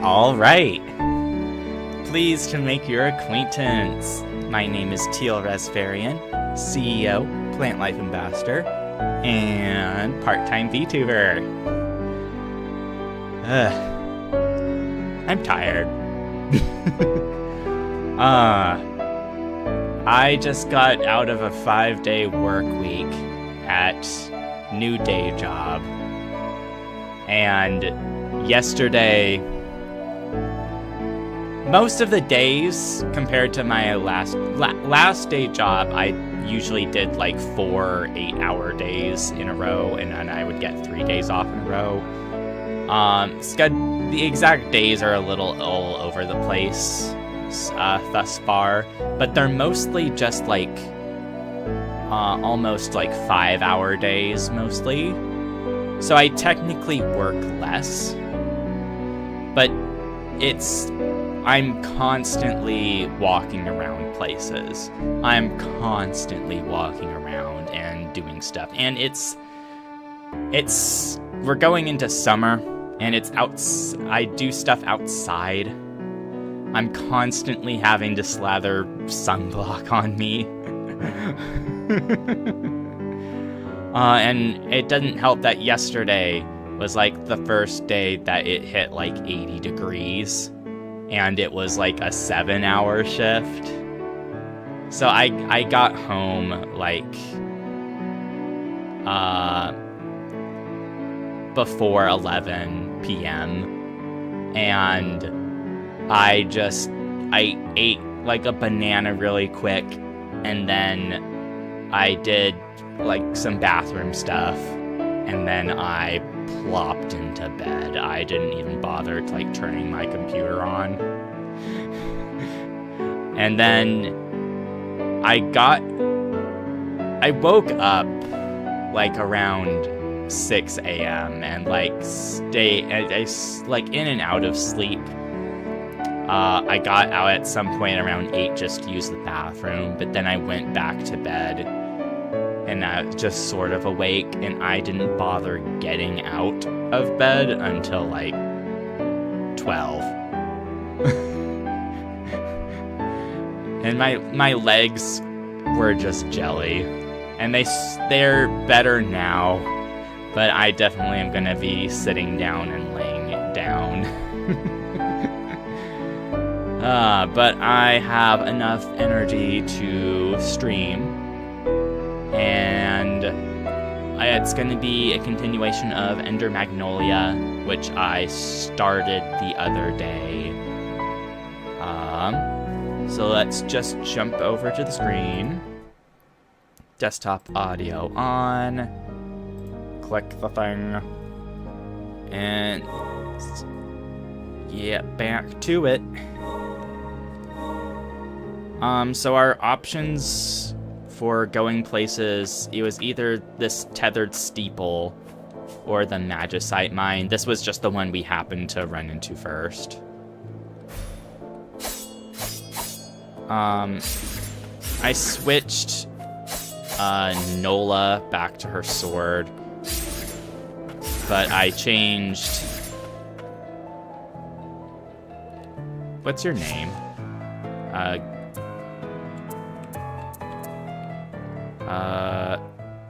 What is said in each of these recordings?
All right. Pleased to make your acquaintance. My name is Teal-Rasferian, CEO, Plant Life Ambassador, and part-time Vtuber. I'm tired. I just got out of a 5-day work week at new day job. And yesterday, most of the days compared to my last day job, I usually did like 4 8-hour days in a row, and then I would get 3 days off in a row. The exact days are a little all over the place thus far, but they're mostly just like almost like 5-hour days mostly. So I technically work less, but I'm constantly walking around places. I'm constantly walking around and doing stuff. And we're going into summer, and I do stuff outside. I'm constantly having to slather sunblock on me. And it doesn't help that yesterday was like the first day that it hit like 80 degrees, and it was like a 7-hour shift. So I got home like before 11 p.m. and I ate like a banana really quick, and then I did like some bathroom stuff, and then I plopped into bed. I didn't even bother like turning my computer on. And then I woke up like around 6 a.m. and like in and out of sleep. I got out at some point around 8 just to use the bathroom, but then I went back to bed. And I was just sort of awake, and I didn't bother getting out of bed until like 12. And my legs were just jelly, and they're better now, but I definitely am gonna be sitting down and laying down. But I have enough energy to stream. And it's going to be a continuation of Ender Magnolia, which I started the other day. So let's just jump over to the screen. Desktop audio on. Click the thing. And yeah, back to it. So our options for going places, it was either this tethered steeple or the magicite mine. This was just the one we happened to run into first. I switched Nola back to her sword, but I changed... What's your name?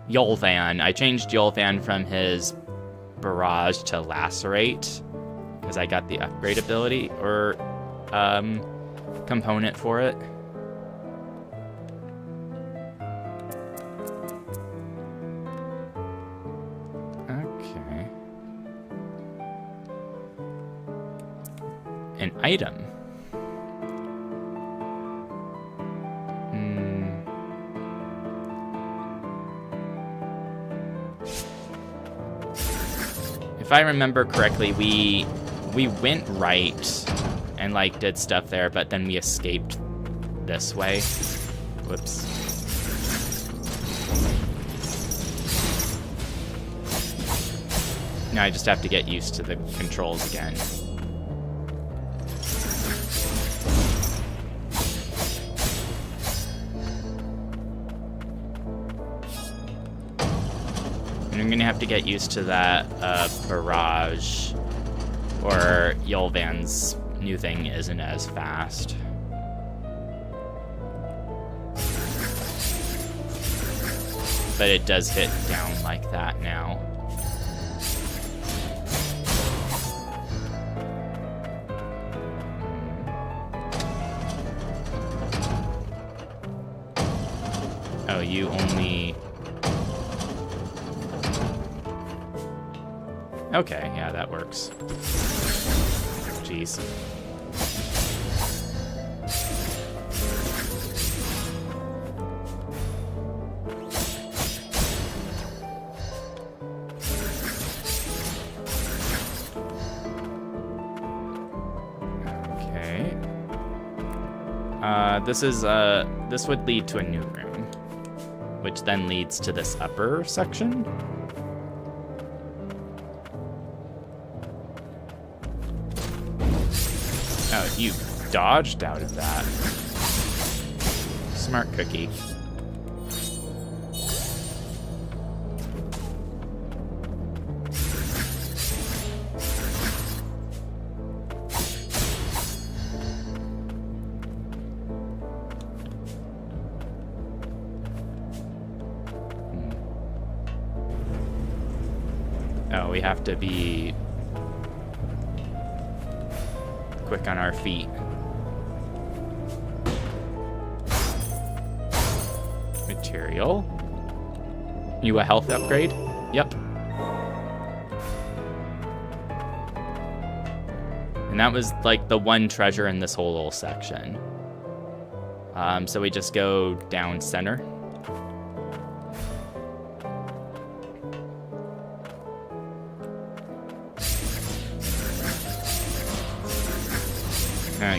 Yolvan. I changed Yolvan from his barrage to lacerate because I got the upgrade ability or component for it. Okay. An item. If I remember correctly, we went right and like did stuff there, but then we escaped this way. Whoops. Now I just have to get used to the controls again. And I'm gonna have to get used to that barrage Or Yolvan's new thing isn't as fast. But it does hit down like that now. Oh, you only... Okay, yeah, that works. Jeez. Okay. This would lead to a new room, which then leads to this upper section. Oh, you dodged out of that. Smart cookie. Oh, we have to be quick on our feet. Material. You a health upgrade? Yep. And that was like the one treasure in this whole little section. So we just go down center.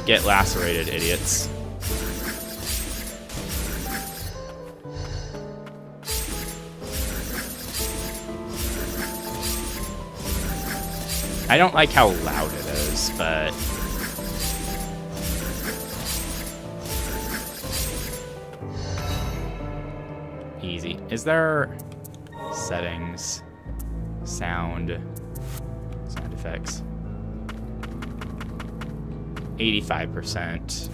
Get lacerated, idiots. I don't like how loud it is, but... Easy. Is there... settings, sound effects? 85%.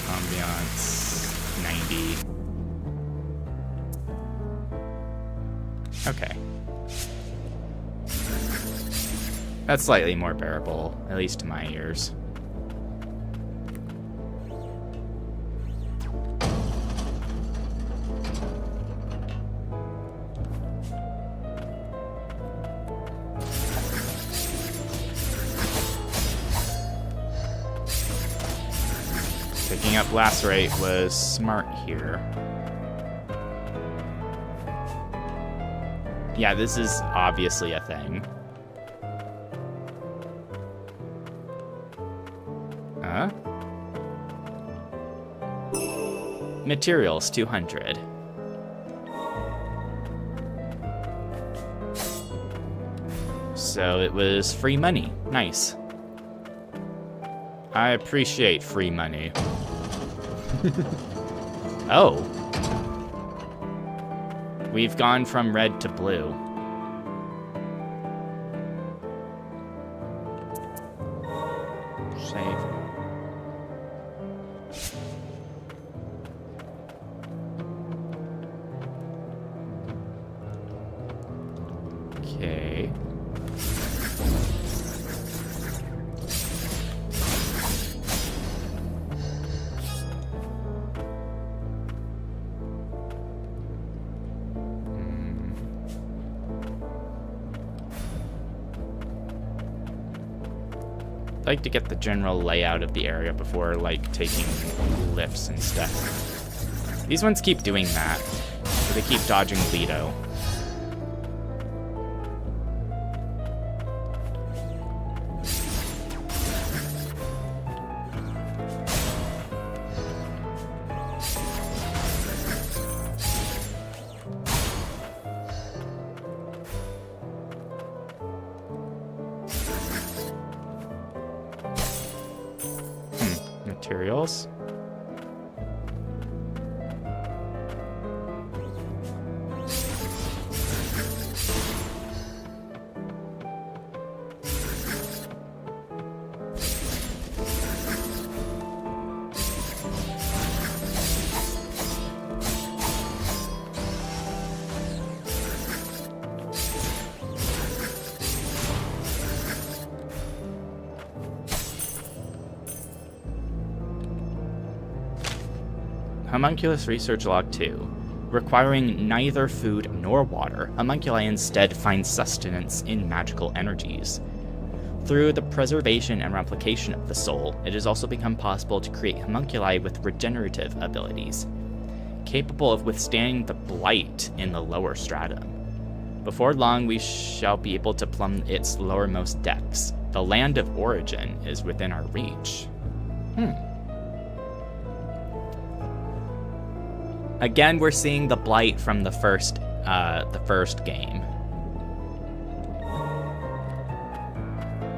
Ambiance, 90. Okay. That's slightly more bearable, at least to my ears. Picking up lacerate was smart here. Yeah, this is obviously a thing. Materials, 200. So it was free money. Nice. I appreciate free money. Oh. We've gone from red to blue. Save. Okay. I'd like to get the general layout of the area before, like, taking lifts and stuff. These ones keep doing that. So they keep dodging Lido. Materials. Homunculus Research Log 2. Requiring neither food nor water, homunculi instead find sustenance in magical energies. Through the preservation and replication of the soul, it has also become possible to create homunculi with regenerative abilities, capable of withstanding the blight in the lower stratum. Before long, we shall be able to plumb its lowermost depths. The land of origin is within our reach. Again, we're seeing the blight from the first game.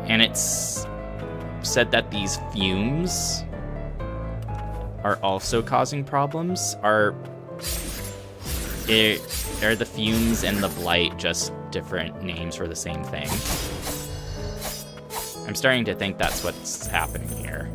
And it's said that these fumes are also causing problems. Are the fumes and the blight just different names for the same thing? I'm starting to think that's what's happening here.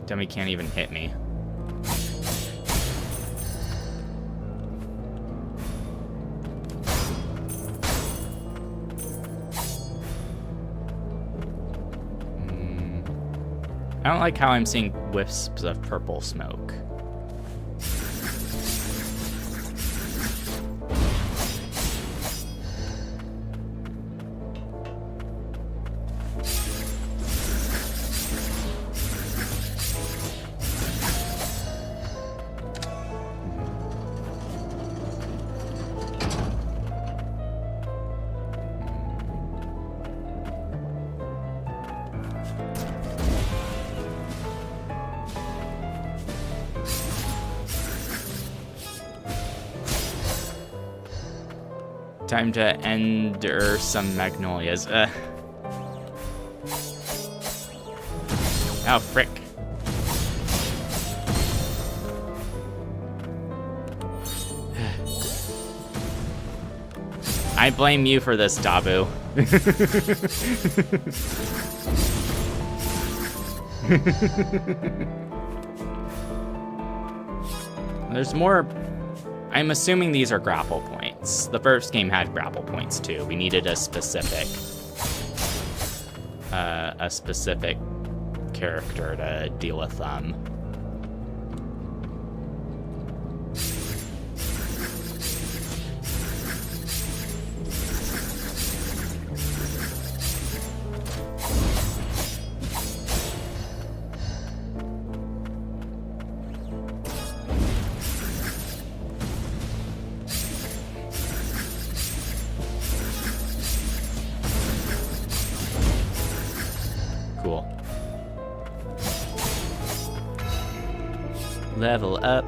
Dummy can't even hit me. I don't like how I'm seeing wisps of purple smoke. Time to enter some magnolias. Oh, frick. I blame you for this, Dabu. There's more. I'm assuming these are grapple points. The first game had grapple points too. We needed a specific character to deal with them. Cool. Level up.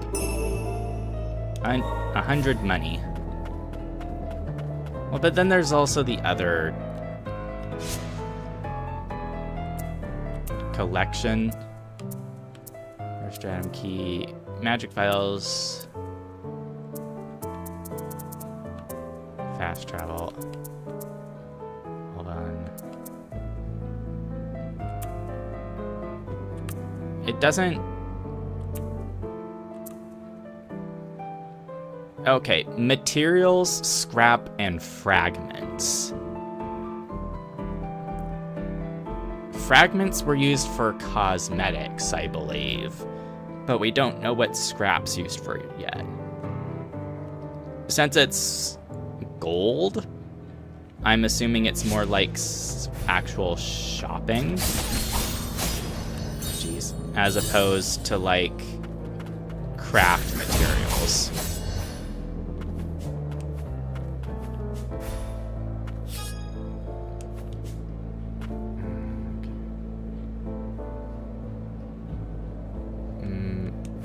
100 money. Well, but then there's also the other collection. There's stratum key, magic files, fast travel. Hold on. It doesn't. Okay, materials, scrap, and fragments. Fragments were used for cosmetics, I believe, but we don't know what scrap's used for yet. Since it's gold, I'm assuming it's more like actual shopping. Jeez. As opposed to like craft materials.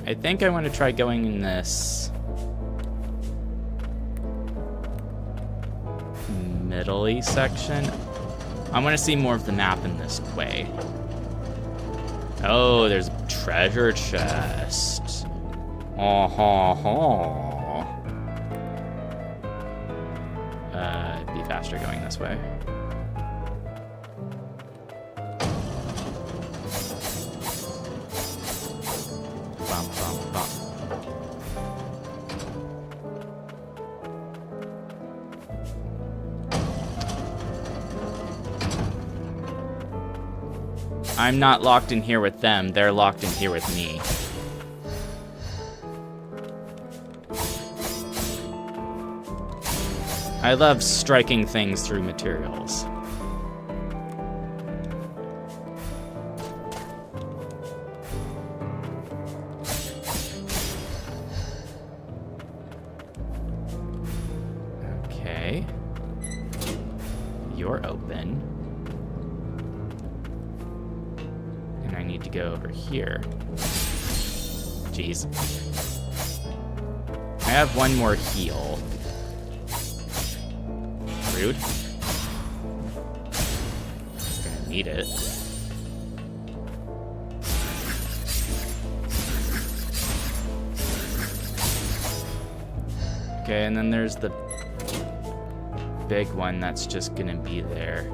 I think I want to try going in this middle-y section. I want to see more of the map in this way. Oh, there's a treasure chest. Oh, ho, ho. faster going this way. Bump, bump, bump. I'm not locked in here with them, they're locked in here with me. I love striking things through materials. Okay. You're open. And I need to go over here. Jeez. I have one more heal. Rude. Gonna need it. Okay, and then there's the big one that's just gonna be there.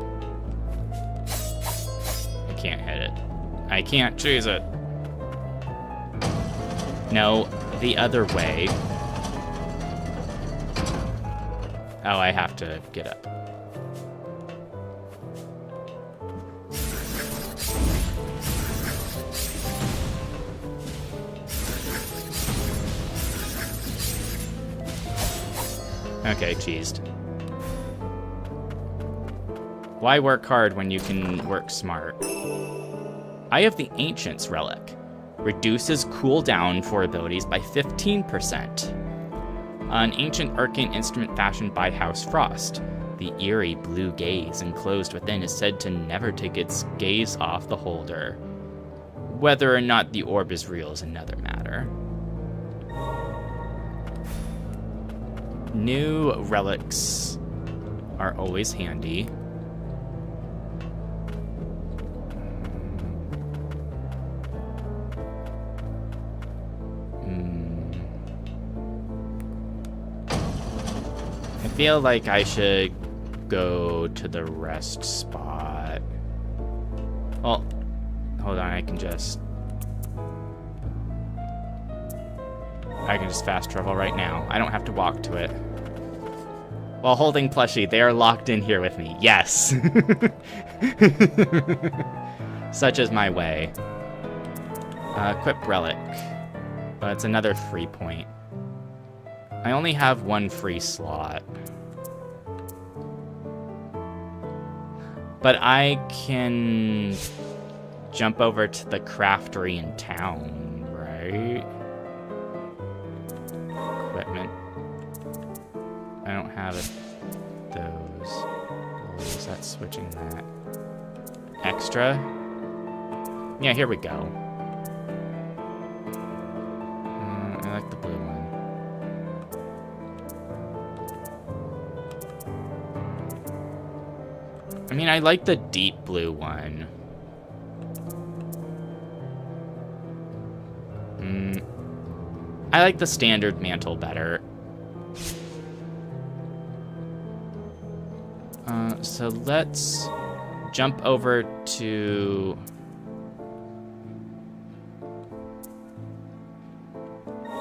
I can't hit it. I can't choose it. No, the other way. Oh, I have to get up. Okay, cheesed. Why work hard when you can work smart? I have the Ancient's Relic. Reduces cooldown for abilities by 15%. An ancient arcane instrument fashioned by House Frost. The eerie blue gaze enclosed within is said to never take its gaze off the holder. Whether or not the orb is real is another matter. New relics are always handy. I feel like I should go to the rest spot. Well, hold on, I can just fast travel right now. I don't have to walk to it. While holding plushie, they are locked in here with me. Yes! Such is my way. Equip relic. But it's another free point. I only have one free slot. But I can jump over to the craftery in town, right? Equipment. I don't have those. Oh, is that switching that? Extra? Yeah, here we go. I like the blue one. I mean, I like the deep blue one. I like the standard mantle better. So let's jump over to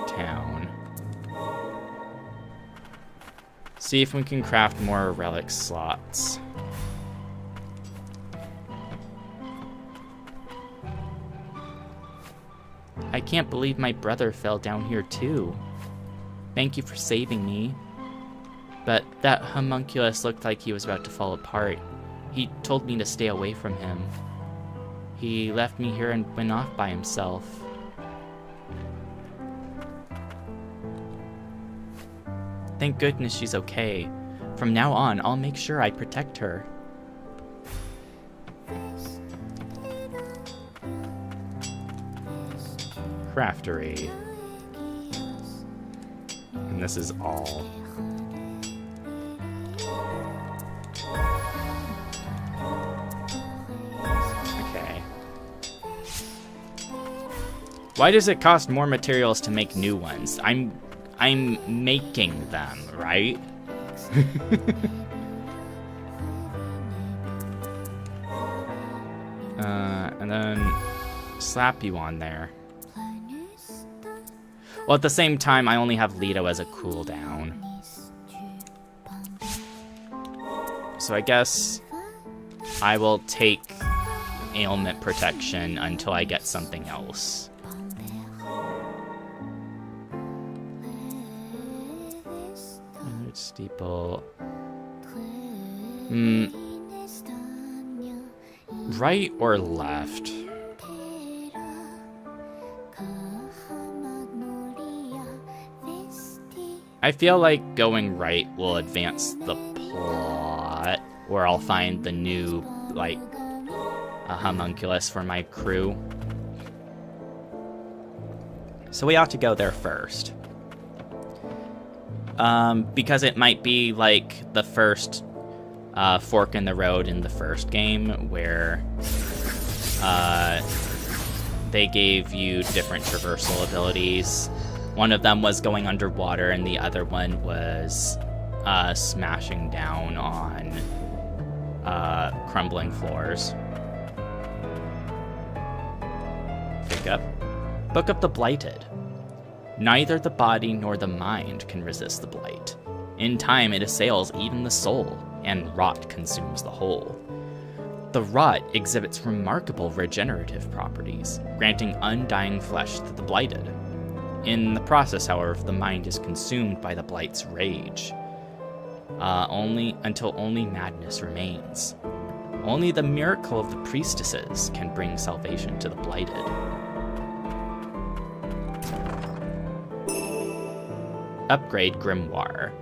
town. See if we can craft more relic slots. I can't believe my brother fell down here too. Thank you for saving me. But that homunculus looked like he was about to fall apart. He told me to stay away from him. He left me here and went off by himself. Thank goodness she's okay. From now on, I'll make sure I protect her. Craftery. And this is all. Okay. Why does it cost more materials to make new ones? I'm making them, right? And then slap you on there. Well, at the same time, I only have Leto as a cooldown. So I guess I will take ailment protection until I get something else. Steeple. Right or left? I feel like going right will advance the plot, where I'll find the new, like, a homunculus for my crew. So we ought to go there first. Because it might be like the first fork in the road in the first game, where they gave you different traversal abilities. One of them was going underwater, and the other one was smashing down on crumbling floors. Pick up. Book of the Blighted. Neither the body nor the mind can resist the blight. In time, it assails even the soul, and rot consumes the whole. The rot exhibits remarkable regenerative properties, granting undying flesh to the blighted. In the process, however, the mind is consumed by the blight's rage, until only madness remains. Only the miracle of the priestesses can bring salvation to the blighted. Upgrade Grimoire.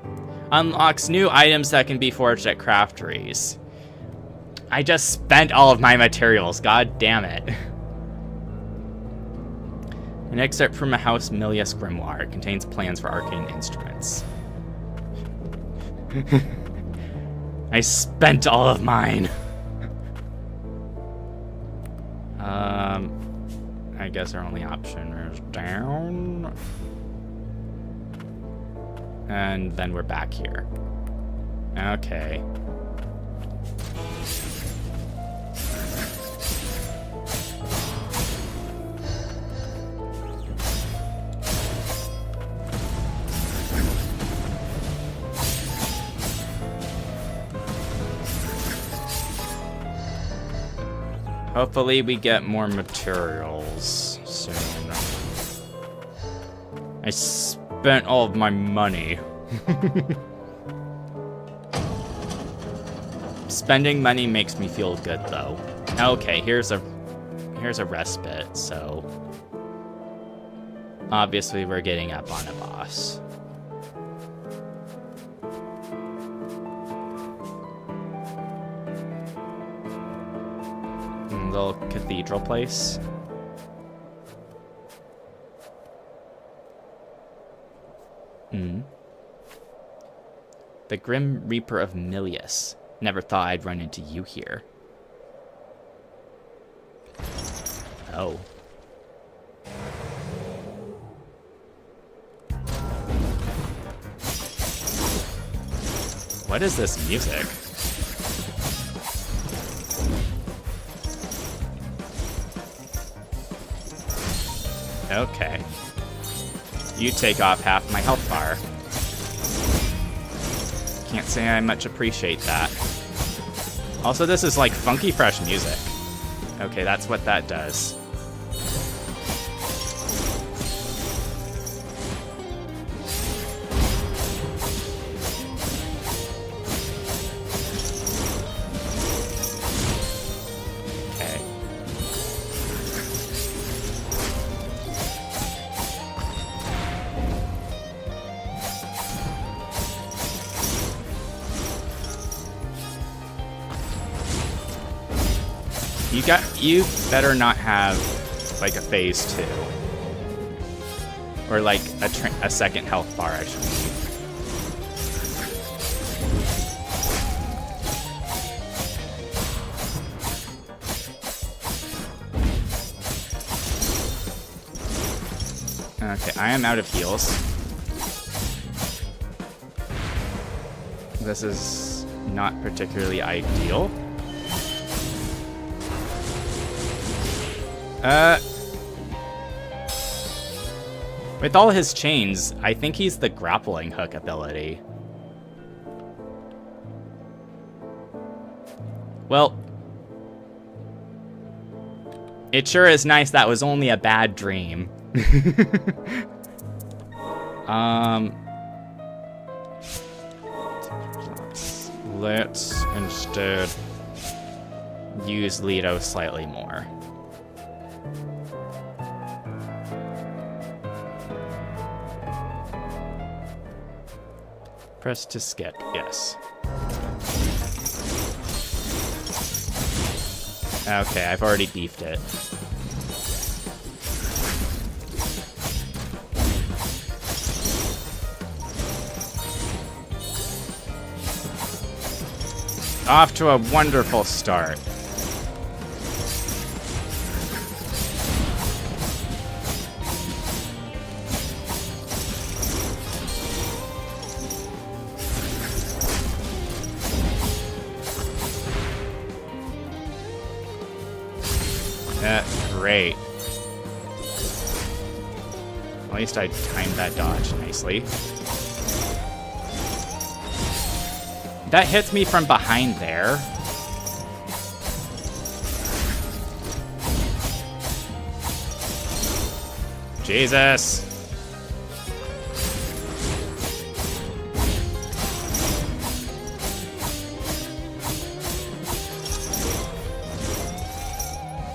Unlocks new items that can be forged at crafteries. I just spent all of my materials, god damn it. An excerpt from a House Milius grimoire contains plans for arcane instruments. I spent all of mine. I guess our only option is down. And then we're back here. Okay. Hopefully we get more materials soon. I spent all of my money. Spending money makes me feel good though. Okay, here's a respite, so obviously we're getting up on a boss. Little cathedral place. The Grim Reaper of Milius. Never thought I'd run into you here. Oh. What is this music? Okay. You take off half my health bar. Can't say I much appreciate that. Also, this is like funky fresh music. Okay, that's what that does. You better not have like a phase 2 or like a second health bar, I should mean. Okay, I am out of heals. This is not particularly ideal. With all his chains, I think he's the grappling hook ability. Well, it sure is nice that was only a bad dream. Let's instead use Lido slightly more. Press to skip, yes. Okay, I've already beefed it. Off to a wonderful start. Great. At least I timed that dodge nicely. That hits me from behind there. Jesus.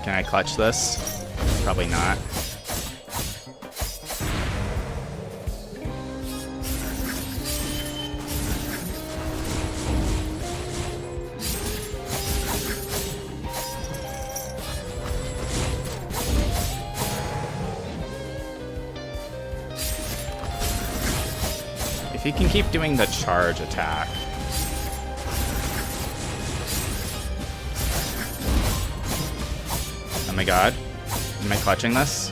Can I clutch this? Probably not. If he can keep doing the charge attack. Oh my god. Am I clutching this?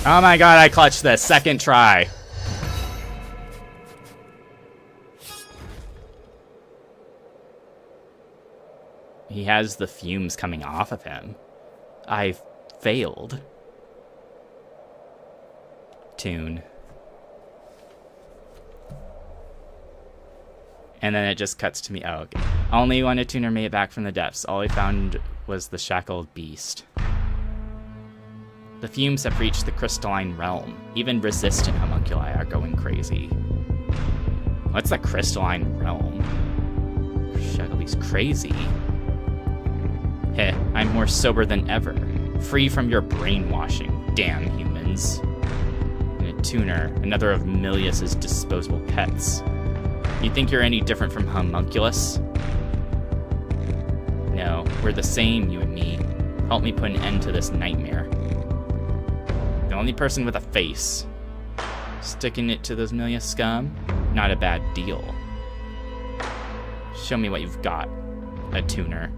Oh my god, I clutched this. Second try. He has the fumes coming off of him. I failed. Tune. And then it just cuts to me. Oh, okay. Only when a tuner made it back from the depths. All he found was the shackled beast. The fumes have reached the crystalline realm. Even resistant homunculi are going crazy. What's the crystalline realm? Shackled beast crazy. Heh, I'm more sober than ever. Free from your brainwashing. Damn humans. And a tuner, another of Milius's disposable pets. You think you're any different from homunculus? No, we're the same, you and me. Help me put an end to this nightmare. The only person with a face. Sticking it to those Milius scum? Not a bad deal. Show me what you've got, a tuner.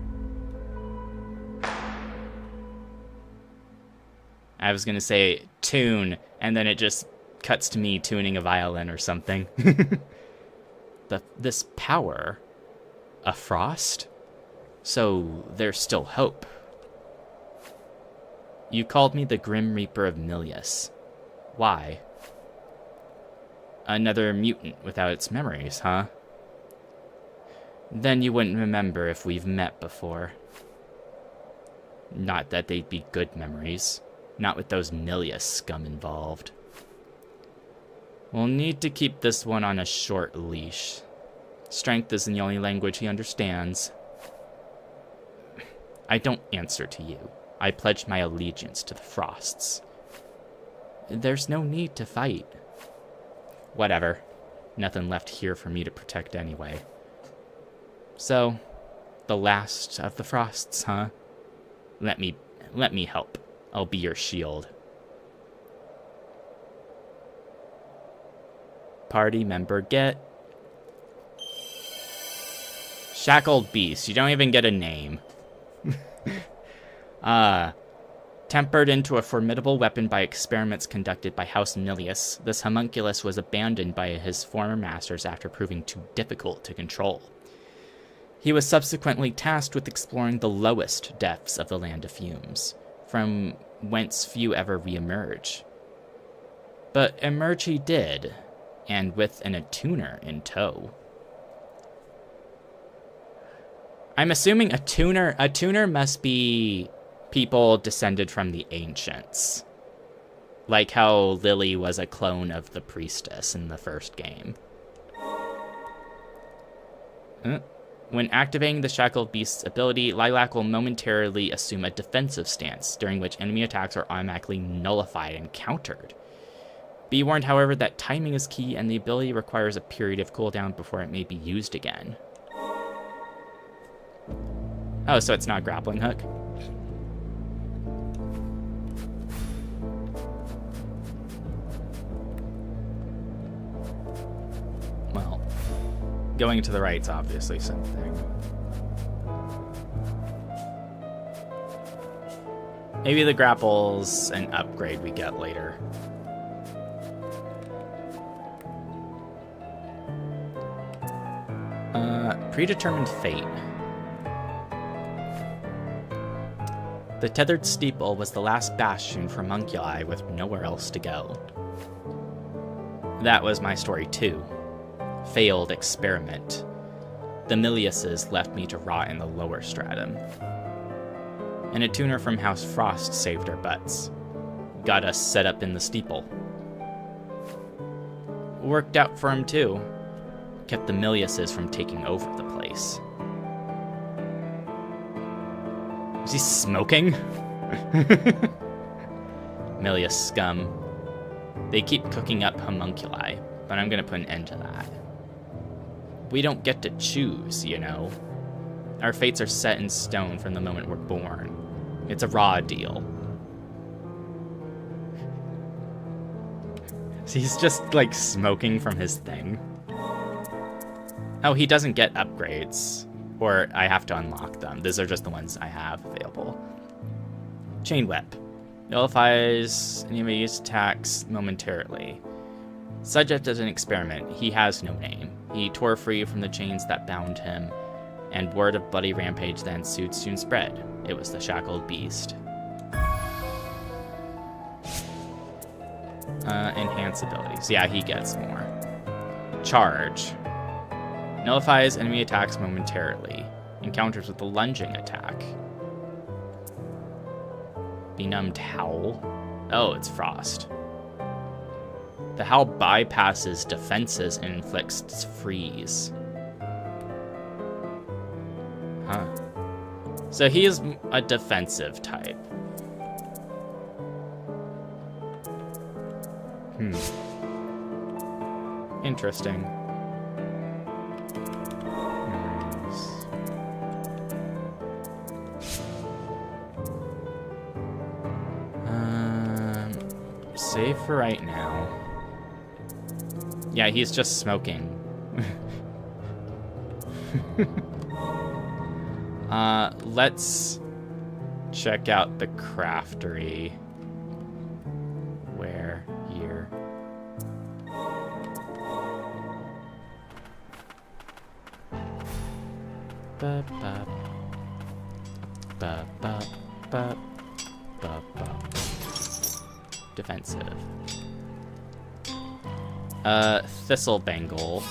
I was gonna say tune, and then it just cuts to me tuning a violin or something. This power, a frost? So there's still hope. You called me the Grim Reaper of Milius. Why? Another mutant without its memories, huh? Then you wouldn't remember if we've met before. Not that they'd be good memories. Not with those Milius scum involved. We'll need to keep this one on a short leash. Strength isn't the only language he understands. I don't answer to you. I pledge my allegiance to the Frosts. There's no need to fight. Whatever. Nothing left here for me to protect anyway. So, the last of the Frosts, huh? Let me help. I'll be your shield. Party member get. Shackled beast. You don't even get a name. Tempered into a formidable weapon by experiments conducted by House Milius, this homunculus was abandoned by his former masters after proving too difficult to control. He was subsequently tasked with exploring the lowest depths of the land of fumes, from whence few ever re-emerge. But emerge he did, and with an attuner in tow. I'm assuming a tuner must be people descended from the ancients. Like how Lily was a clone of the priestess in the first game. When activating the Shackled Beast's ability, Lilac will momentarily assume a defensive stance, during which enemy attacks are automatically nullified and countered. Be warned, however, that timing is key and the ability requires a period of cooldown before it may be used again. Oh, so it's not a grappling hook? Well, going to the right's obviously something. Maybe the grapple's an upgrade we get later. Predetermined fate. The tethered steeple was the last bastion for homunculi with nowhere else to go. That was my story too. Failed experiment. The Miliuses left me to rot in the lower stratum. And a tuner from House Frost saved our butts. Got us set up in the steeple. Worked out for him too. Kept the Miliuses from taking over the place. Is he smoking? Milius scum. They keep cooking up homunculi, but I'm gonna put an end to that. We don't get to choose, you know. Our fates are set in stone from the moment we're born. It's a raw deal. So he's just, like, smoking from his thing. Oh, he doesn't get upgrades. Or I have to unlock them. These are just the ones I have available. Chain Whip. Nullifies enemy's attacks momentarily. Subject as an experiment. He has no name. He tore free from the chains that bound him, and word of bloody rampage that ensued soon spread. It was the Shackled Beast. Enhance abilities. Yeah, he gets more. Charge. Nullifies enemy attacks momentarily. Encounters with a lunging attack. Benumbed Howl. Oh, it's Frost. The Howl bypasses defenses and inflicts freeze. Huh. So he is a defensive type. Interesting. Save for right now. Yeah, he's just smoking. Let's check out the craftery. Where? Here. Ba ba ba ba ba ba ba. Defensive. Thistle Bangle.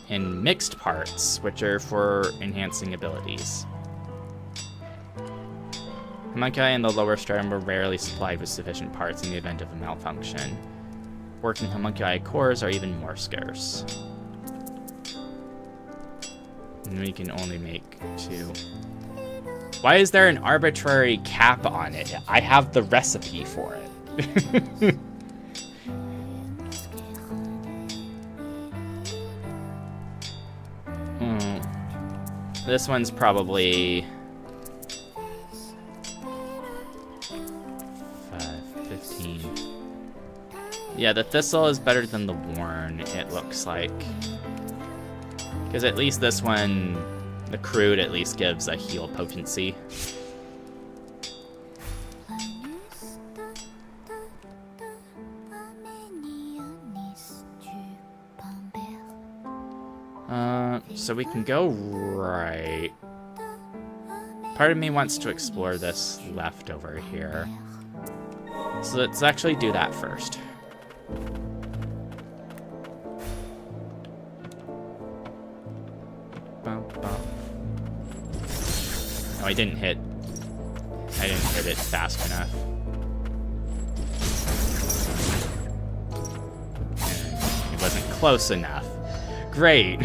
And mixed parts, which are for enhancing abilities. Homunculi in the lower stratum were rarely supplied with sufficient parts in the event of a malfunction. Working homunculi cores are even more scarce. And we can only make 2. Why is there an arbitrary cap on it? I have the recipe for it. This one's probably 15. Yeah, the Thistle is better than the Worn, it looks like. Because at least this one, the Crude at least gives a heal potency. So we can go right. Part of me wants to explore this left over here. So let's actually do that first. Oh, I didn't hit it fast enough. It wasn't close enough. Great.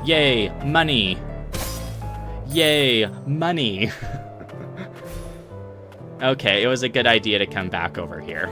Yay, money. Yay, money. Okay, it was a good idea to come back over here.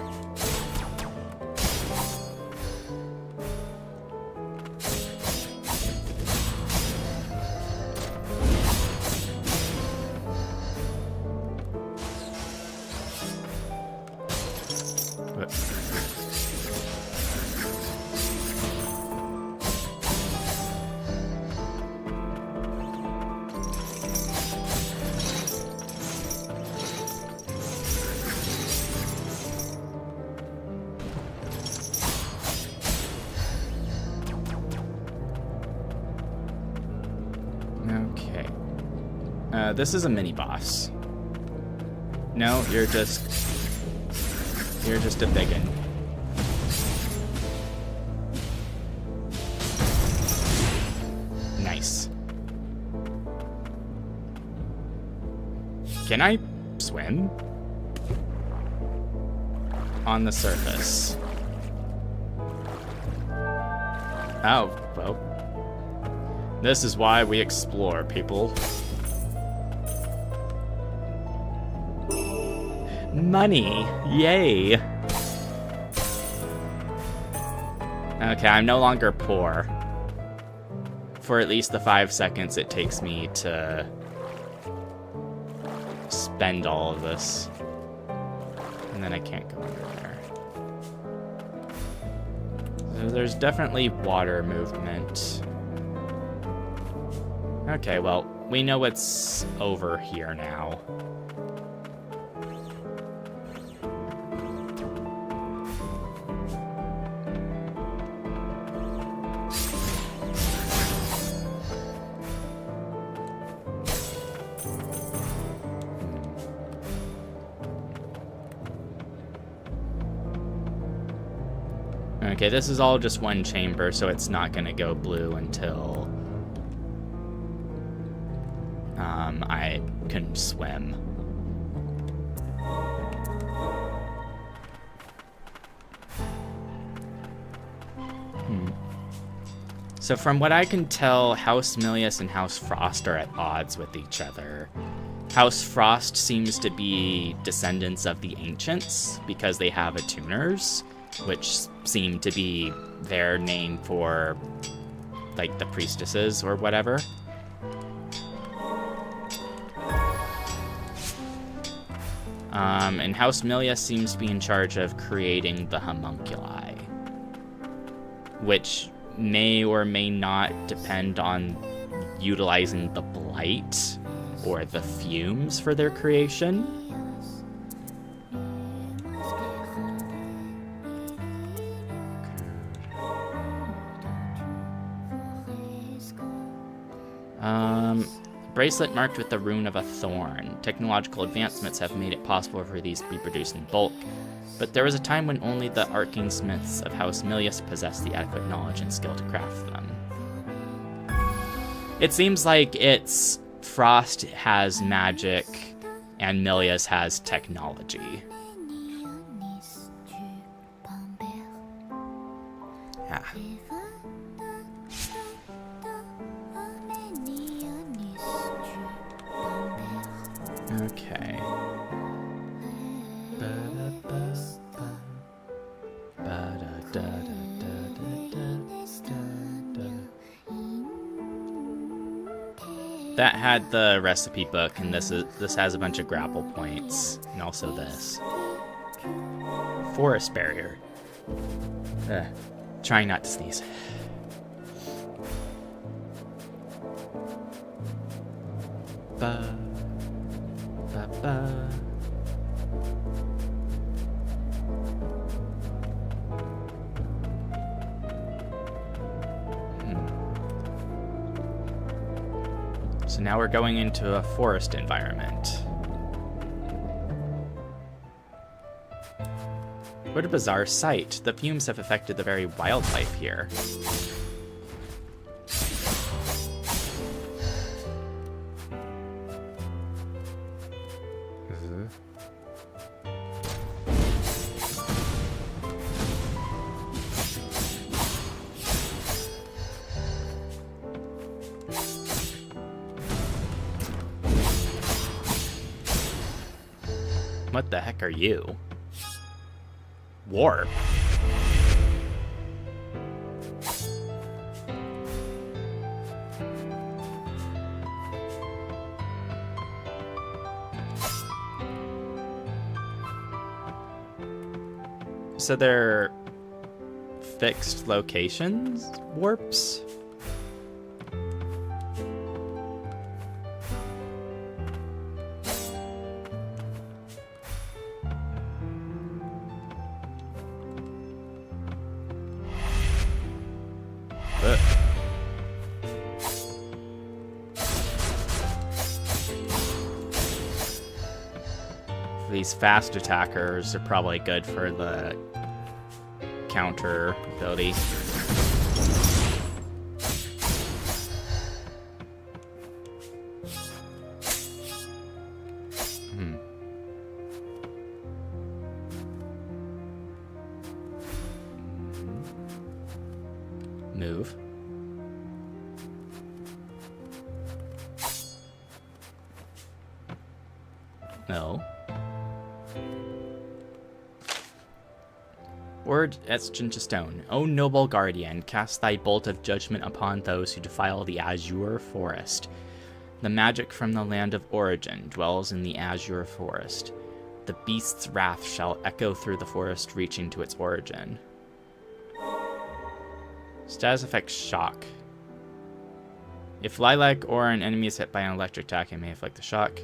Okay. This is a mini boss. No, you're just a biggin. Nice. Can I swim? On the surface. Oh, well. This is why we explore, people. Money! Yay! Okay, I'm no longer poor. For at least the 5 seconds it takes me to spend all of this. And then I can't go under there. So there's definitely water movement. Okay, well, we know what's over here now. Okay, this is all just one chamber, so it's not gonna go blue until I can swim. So from what I can tell, House Milius and House Frost are at odds with each other. House Frost seems to be descendants of the Ancients because they have attuners, which seem to be their name for, like, the priestesses or whatever. And House Milius seems to be in charge of creating the homunculi, which may or may not depend on utilizing the blight or the fumes for their creation. Bracelet marked with the rune of a thorn. Technological advancements have made it possible for these to be produced in bulk, but there was a time when only the arcane smiths of House Milius possessed the adequate knowledge and skill to craft them. It seems like it's Frost has magic and Milius has technology. Yeah. Okay. That had the recipe book, and this has a bunch of grapple points, and also this. Forest barrier. Trying not to sneeze. Ba, ba, So now we're going into a forest environment. What a bizarre sight. The fumes have affected the very wildlife here. What the heck are you? Warp? So they're fixed locations? Warps? These fast attackers are probably good for the counter ability. Move. No. Word etched into stone. O noble guardian, cast thy bolt of judgment upon those who defile the azure forest. The magic from the land of origin dwells in the azure forest. The beast's wrath shall echo through the forest, reaching to its origin. Status effect shock. If lilac or an enemy is hit by an electric attack, it may inflict the shock.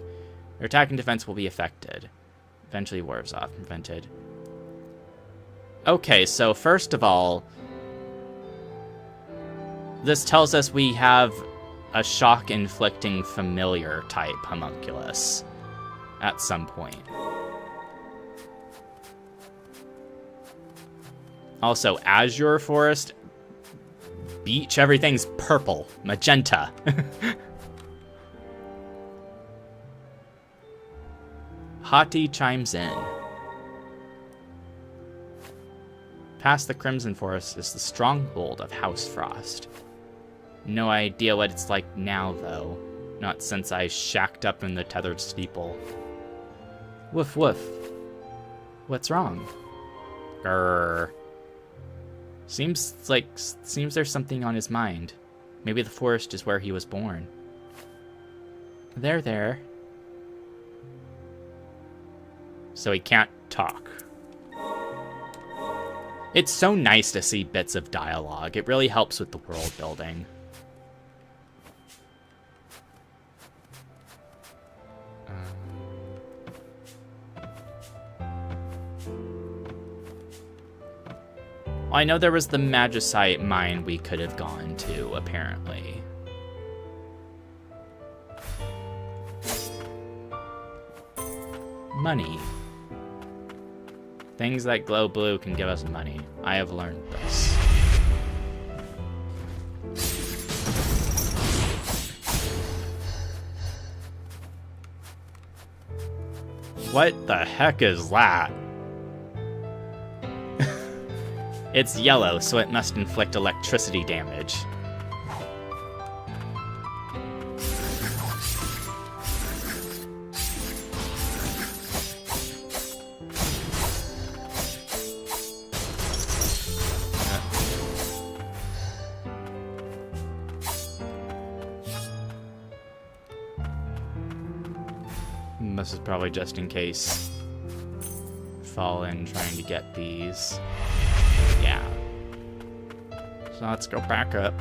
Their attack and defense will be affected. Eventually wears off. Prevented. Okay, so first of all, this tells us we have a shock-inflicting familiar type homunculus at some point. Also, azure forest, beach, everything's purple, magenta. Hati chimes in. Past the Crimson Forest is the stronghold of House Frost. No idea what it's like now, though. Not since I shacked up in the tethered steeple. Woof woof. What's wrong? Grrr. Seems there's something on his mind. Maybe the forest is where he was born. There. So he can't talk. It's so nice to see bits of dialogue. It really helps with the world building. I know there was the Magicite mine we could have gone to, apparently. Money. Things that glow blue can give us money. I have learned this. What the heck is that? It's yellow, so it must inflict electricity damage. This is probably just in case. Fall in trying to get these. Yeah. So let's go back up.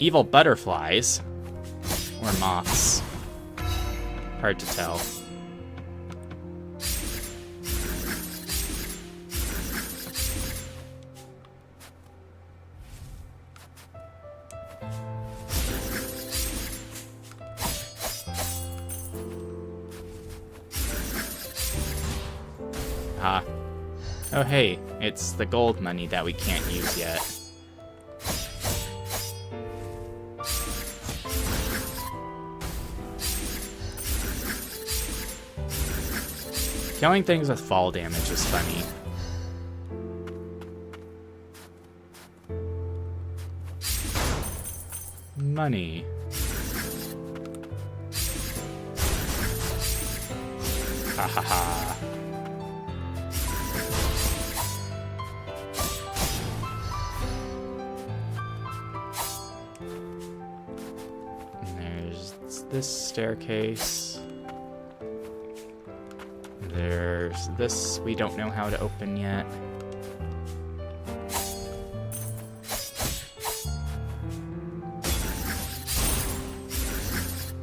evil butterflies. Or moths. Hard to tell. Oh hey, it's the gold money that we can't use yet. Killing things with fall damage is funny. Money. Ha ha ha. This staircase. There's this we don't know how to open yet.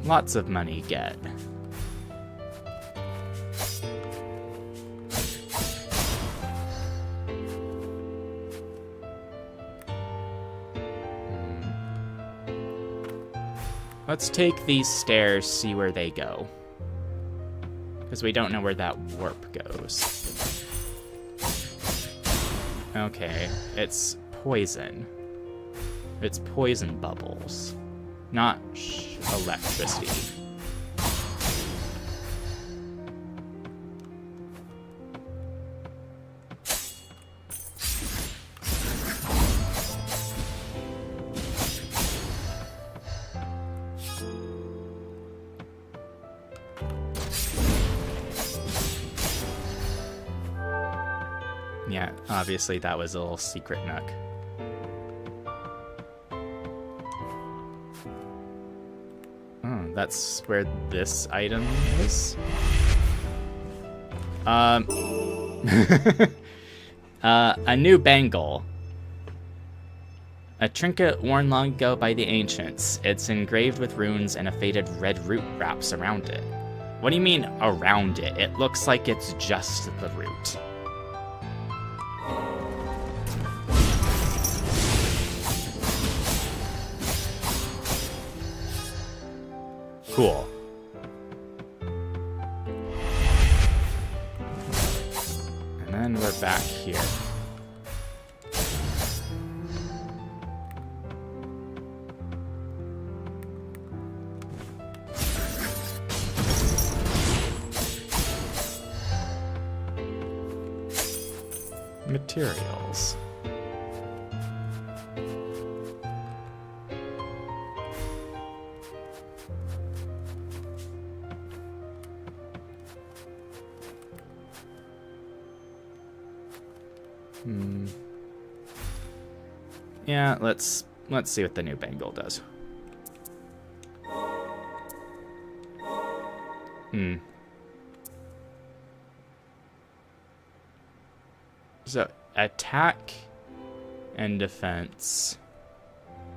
Lots of money get. Let's take these stairs, see where they go. Because we don't know where that warp goes. Okay, it's poison. It's poison bubbles, not electricity. Yeah, obviously that was a little secret nook. Oh, that's where this item is? A new bangle. A trinket worn long ago by the ancients. It's engraved with runes and a faded red root wraps around it. What do you mean, around it? It looks like it's just the root. Cool. And then we're back here. Materials. Yeah, let's see what the new bangle does. So, attack and defense.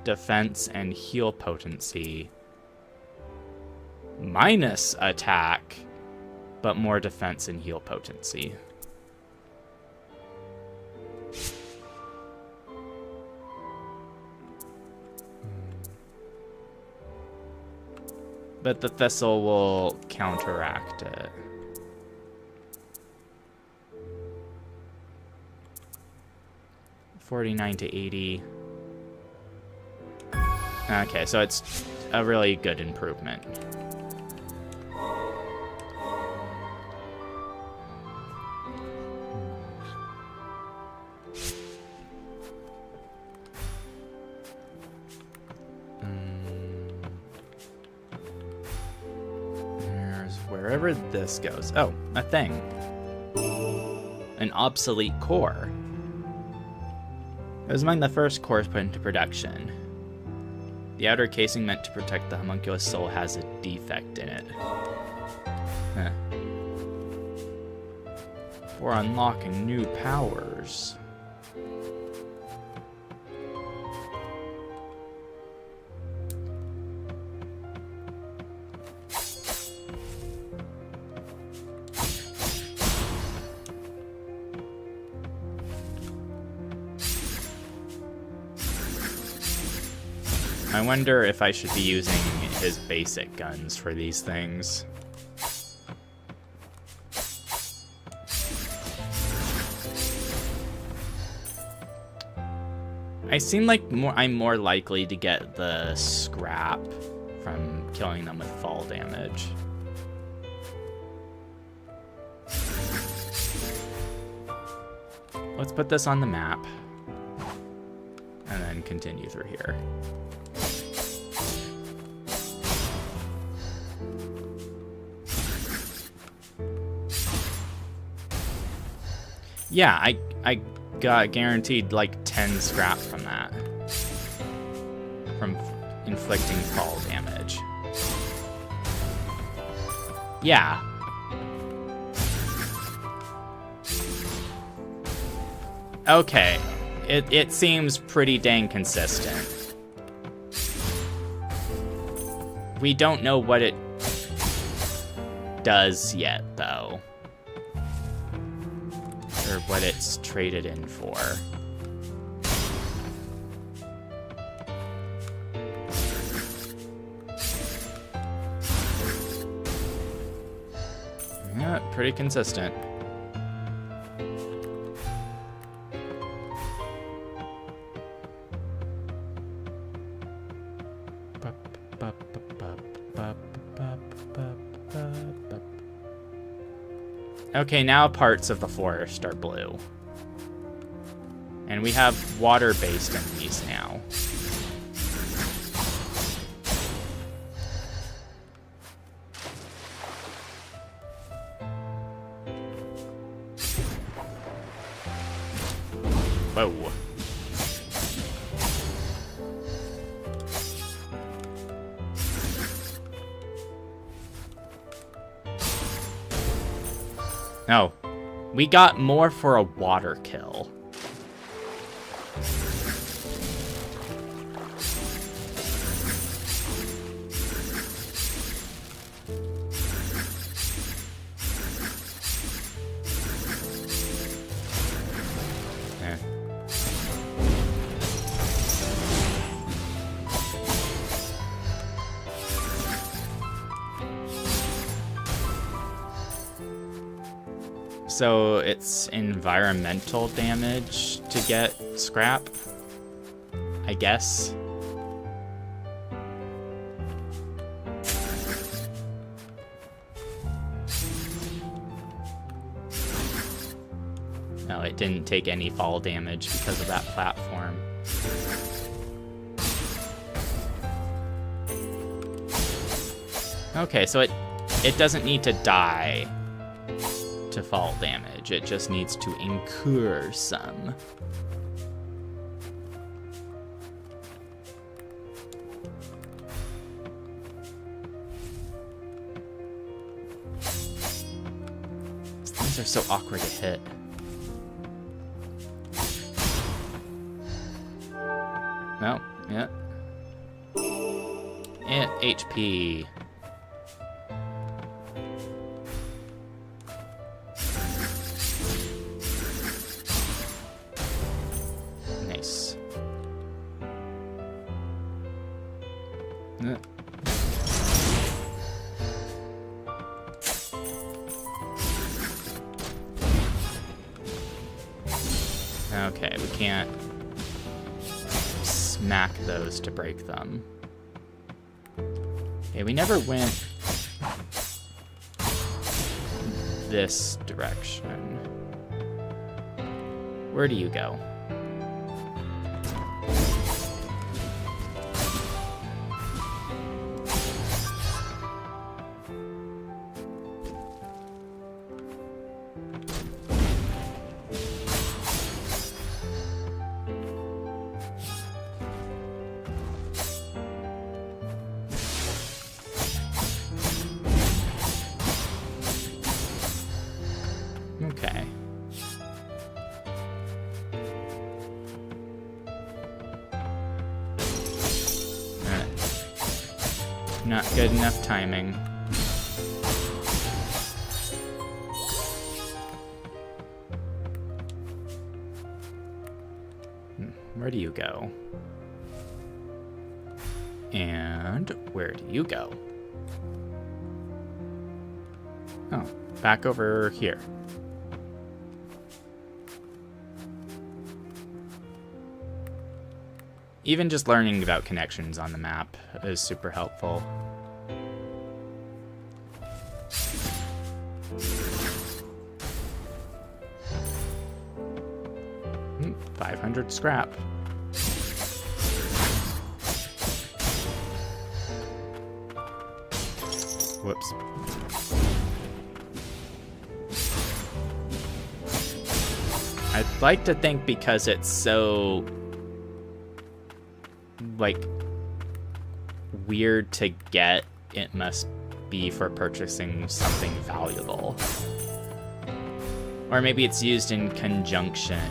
Defense and heal potency. Minus attack, but more defense and heal potency. But the thistle will counteract it. $49 to $80. Okay, so it's a really good improvement. Wherever this goes. Oh, a thing. An obsolete core. It was among the first cores put into production. The outer casing meant to protect the homunculus soul has a defect in it. Huh. For unlocking new powers. I wonder if I should be using his basic guns for these things. I seem like I'm more likely to get the scrap from killing them with fall damage. Let's put this on the map and then continue through here. Yeah, I got guaranteed like 10 scrap from that. From inflicting fall damage. Yeah. Okay. It seems pretty dang consistent. We don't know what it does yet, though. Or what it's traded in for. Yeah, pretty consistent. Okay, now parts of the forest are blue. And we have water-based enemies now. Whoa. No, we got more for a water kill. So it's environmental damage to get scrap, I guess. No, it didn't take any fall damage because of that platform. Okay, so it doesn't need to die to fall damage. It just needs to incur some. These things are so awkward to hit. No, yeah. And HP. Okay, we can't smack those to break them. Okay, we never went this direction. Where do you go? Okay. Not good enough timing. Where do you go? And where do you go? Oh, back over here. Even just learning about connections on the map is super helpful. 500 scrap. Whoops. I'd like to think because it's so, like, weird to get, it must be for purchasing something valuable. Or maybe it's used in conjunction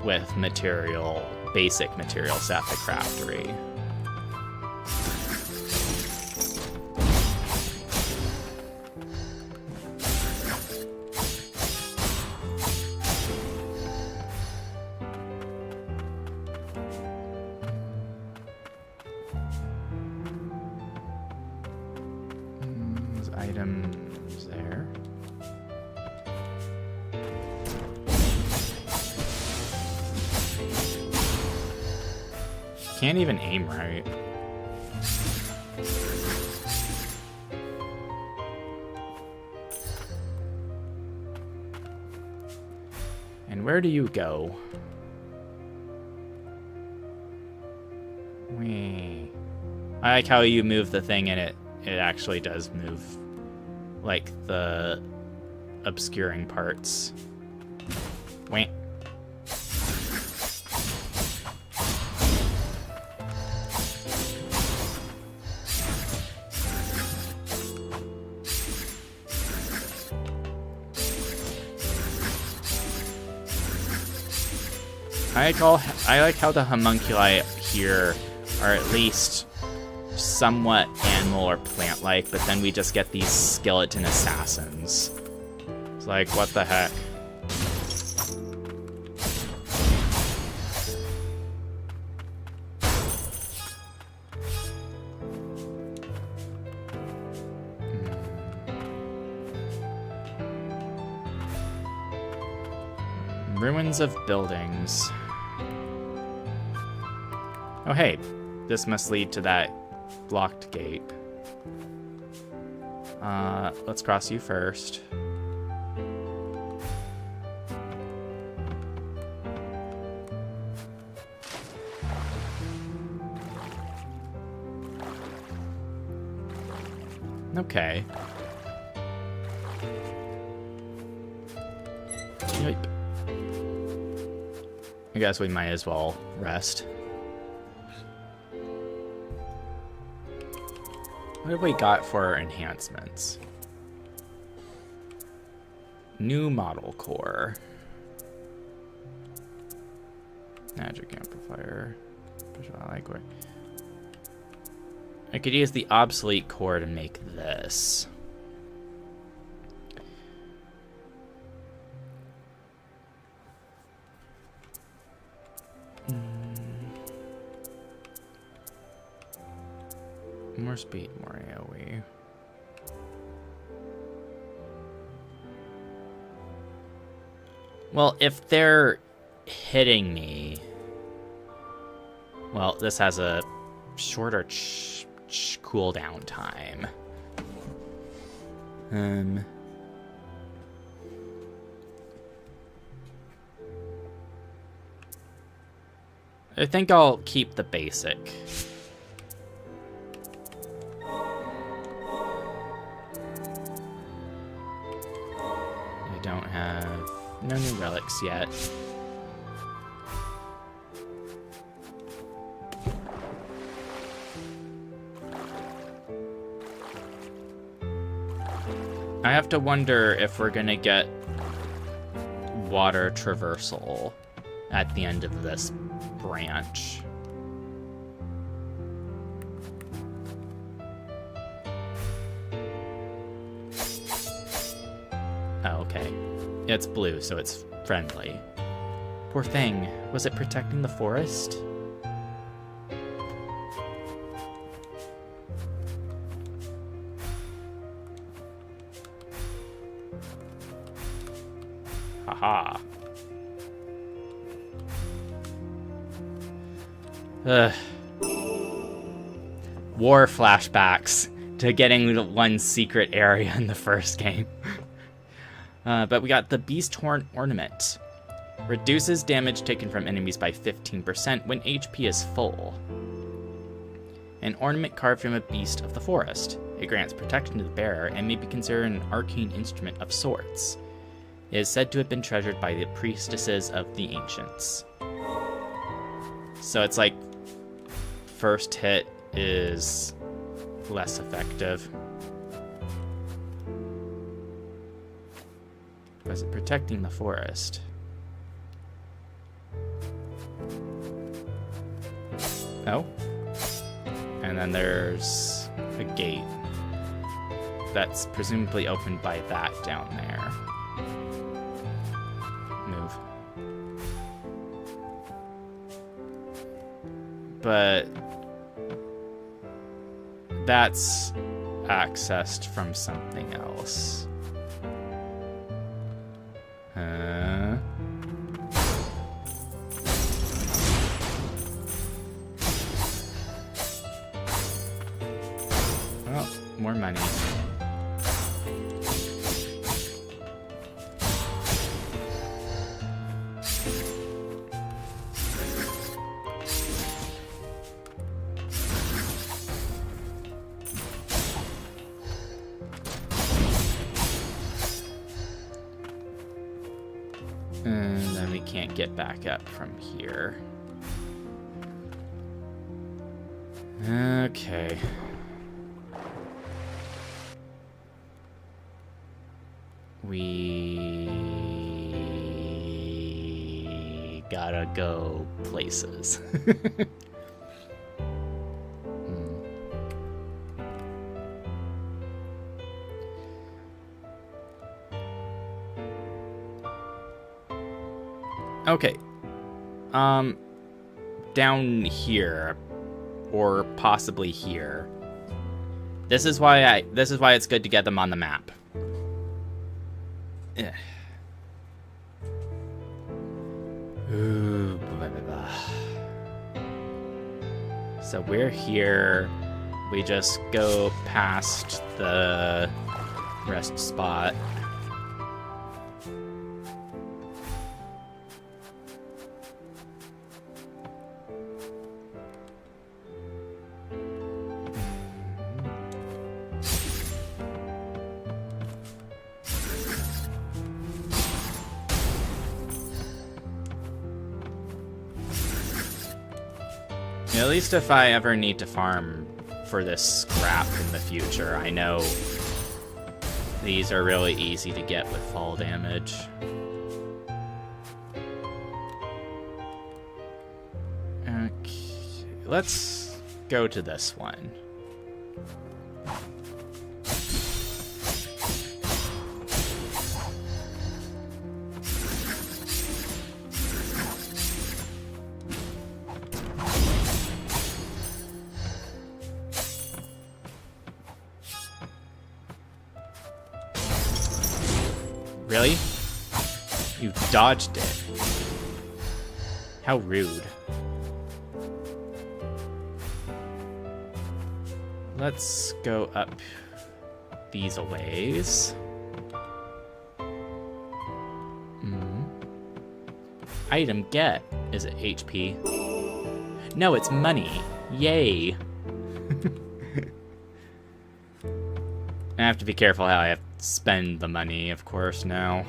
with material, basic materials at the craftery. Items there. Can't even aim right. And where do you go? Wee. I like how you move the thing and it actually does move, like, the obscuring parts. Wait. I like how the homunculi here are at least somewhat animal or plant-like, but then we just get these skeleton assassins. It's like, what the heck? Ruins of buildings. Oh hey, this must lead to that blocked gate. Let's cross you first. Okay. Yep. I guess we might as well rest. What have we got for our enhancements? New model core. Magic amplifier. Special ally core. I could use the obsolete core to make this. More speed, more AoE. Well, if they're hitting me... Well, this has a shorter cooldown time. I think I'll keep the basic. Don't have no new relics yet. I have to wonder if we're gonna get water traversal at the end of this branch. Oh, okay. It's blue, so it's friendly. Poor thing. Was it protecting the forest? Haha. Ugh. War flashbacks to getting one secret area in the first game. But we got the Beast Horn Ornament. Reduces damage taken from enemies by 15% when HP is full. An ornament carved from a beast of the forest. It grants protection to the bearer and may be considered an arcane instrument of sorts. It is said to have been treasured by the priestesses of the ancients. So it's like first hit is less effective. Was it protecting the forest? Oh. And then there's a gate that's presumably opened by that down there. Move. But that's accessed from something else. Oh, more money. And then we can't get back up from here. Okay. We gotta go places. Okay. Down here, or possibly here. This is why it's good to get them on the map. Ugh. Ooh, blah, blah, blah. So we're here. We just go past the rest spot. At least if I ever need to farm for this scrap in the future, I know these are really easy to get with fall damage. Okay, let's go to this one. Really? You dodged it. How rude. Let's go up these a ways. Item get. Is it HP? No, it's money. Yay. I have to be careful how I have to spend the money, of course, now.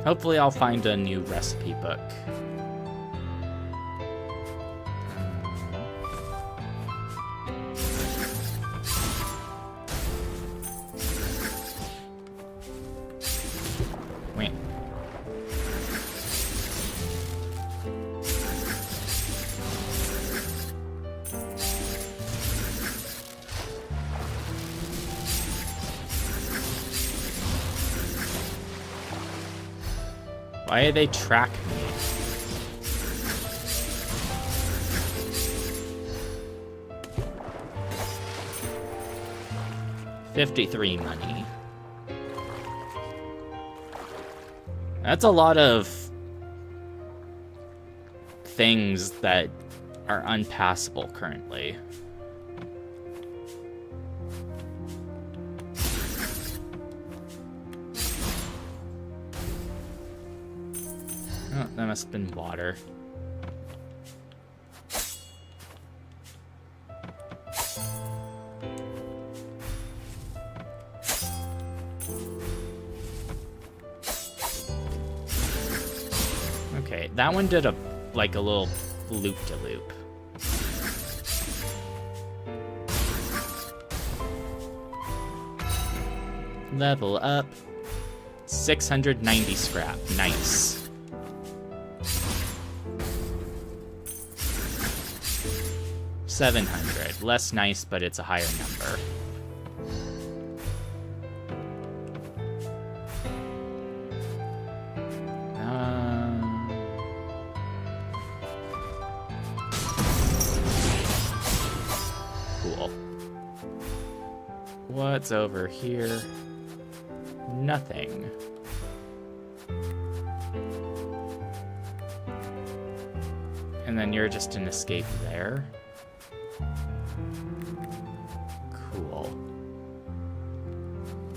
Hopefully I'll find a new recipe book. Wait. Why did they track me? $53 money. That's a lot of things that are unpassable currently. Oh, that must have been water. Okay, that one did a little loop-de-loop. Level up. 690 scrap. Nice. $700. Less nice, but it's a higher number. Cool. What's over here? Nothing. And then you're just an escape there. Cool.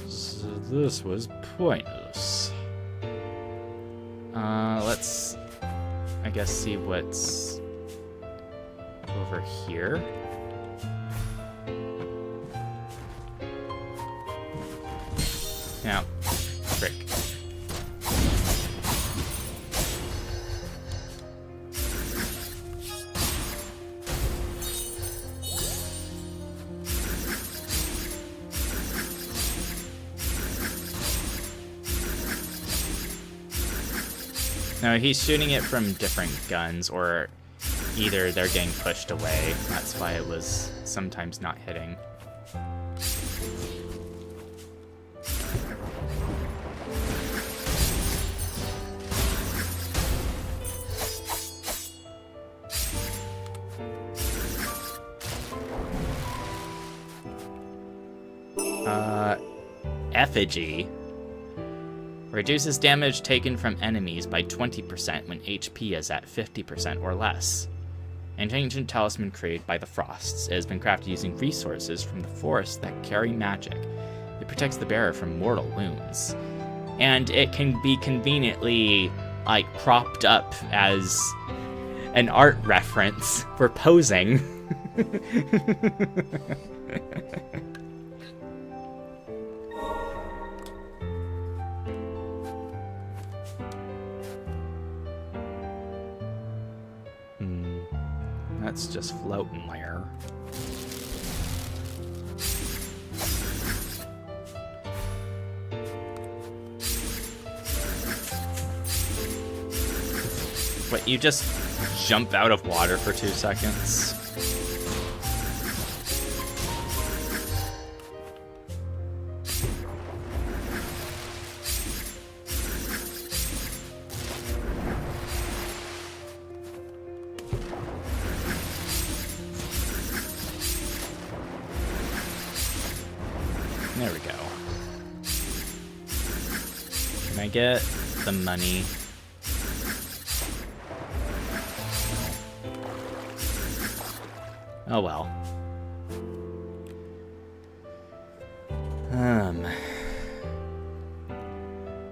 So this was pointless. Let's, I guess, see what's over here. Now, frick. No, he's shooting it from different guns, or either they're getting pushed away. That's why it was sometimes not hitting. Effigy reduces damage taken from enemies by 20% when HP is at 50% or less. An ancient talisman created by the Frosts. It has been crafted using resources from the forest that carry magic. It protects the bearer from mortal wounds. And it can be conveniently, propped up as an art reference for posing. That's just floating there. What, you just jump out of water for 2 seconds? There we go. Can I get the money? Oh well.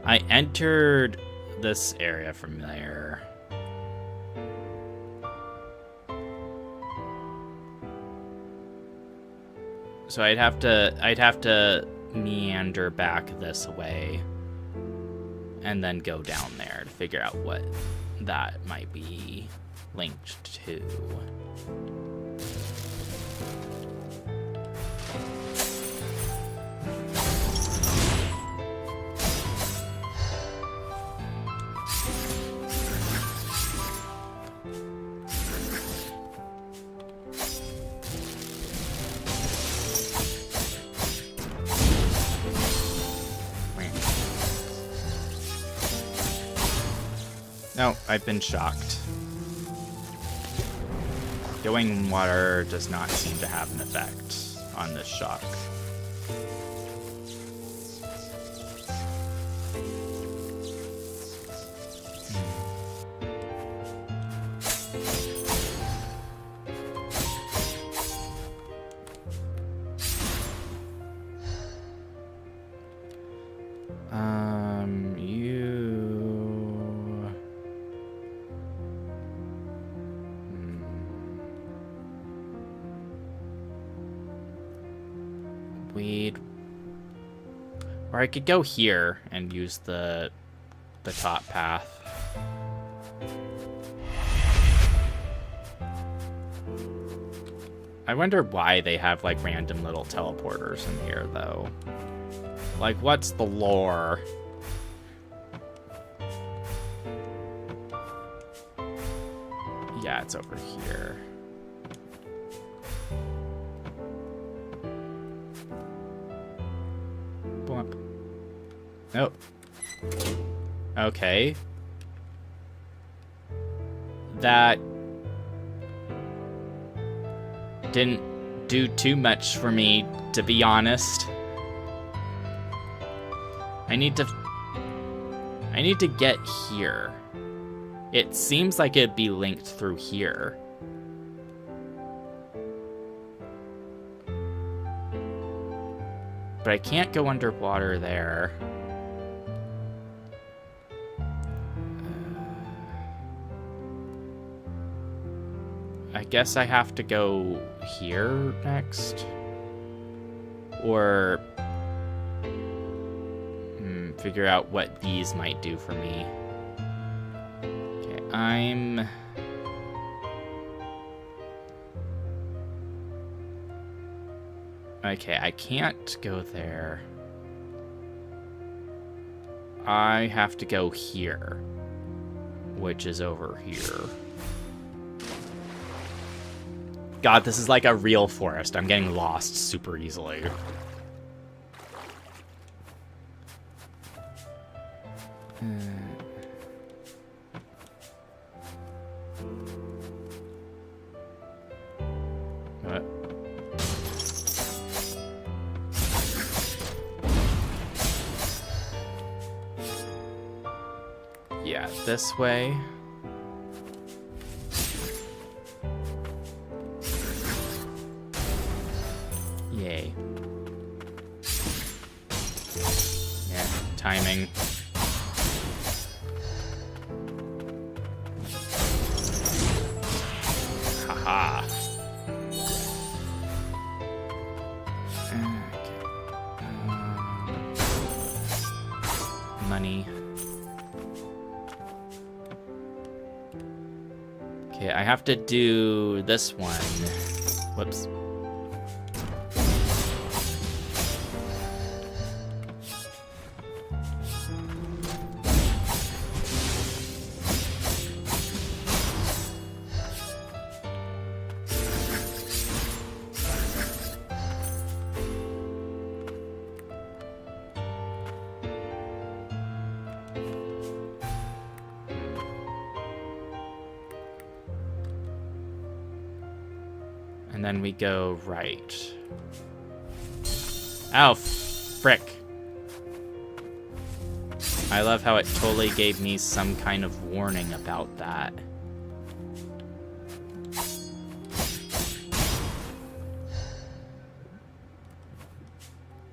I entered this area from there. So I'd have to meander back this way and then go down there to figure out what that might be linked to. No, I've been shocked. Going in water does not seem to have an effect on this shock. You... Weed. Or I could go here and use the top path. I wonder why they have, like, random little teleporters in here, though. Like, what's the lore? Yeah, it's over here. Blump. Nope. Okay. That didn't do too much for me, to be honest. I need to get here. It seems like it'd be linked through here. But I can't go underwater there. I guess I have to go here next. Or figure out what these might do for me. Okay, Okay, I can't go there. I have to go here, which is over here. God, this is like a real forest. I'm getting lost super easily. What? Yeah, this way. Yay. Yeah, timing. Haha. Okay. Money. Okay, I have to do this one. Whoops. And then we go right. Ow, frick. I love how it totally gave me some kind of warning about that.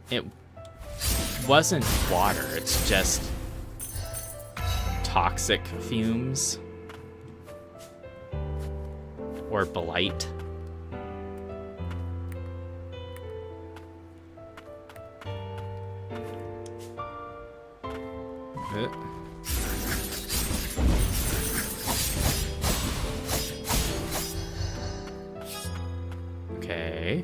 It wasn't water, it's just toxic fumes. Or blight. Okay.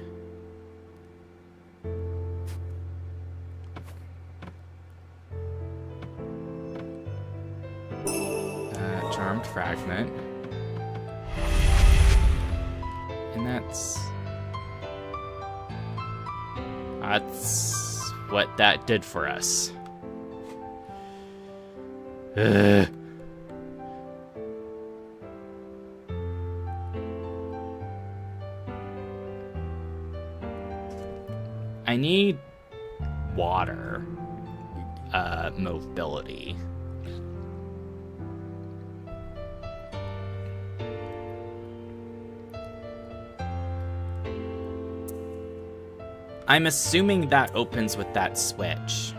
Charmed fragment. And that's what that did for us. I need water mobility. I'm assuming that opens with that switch.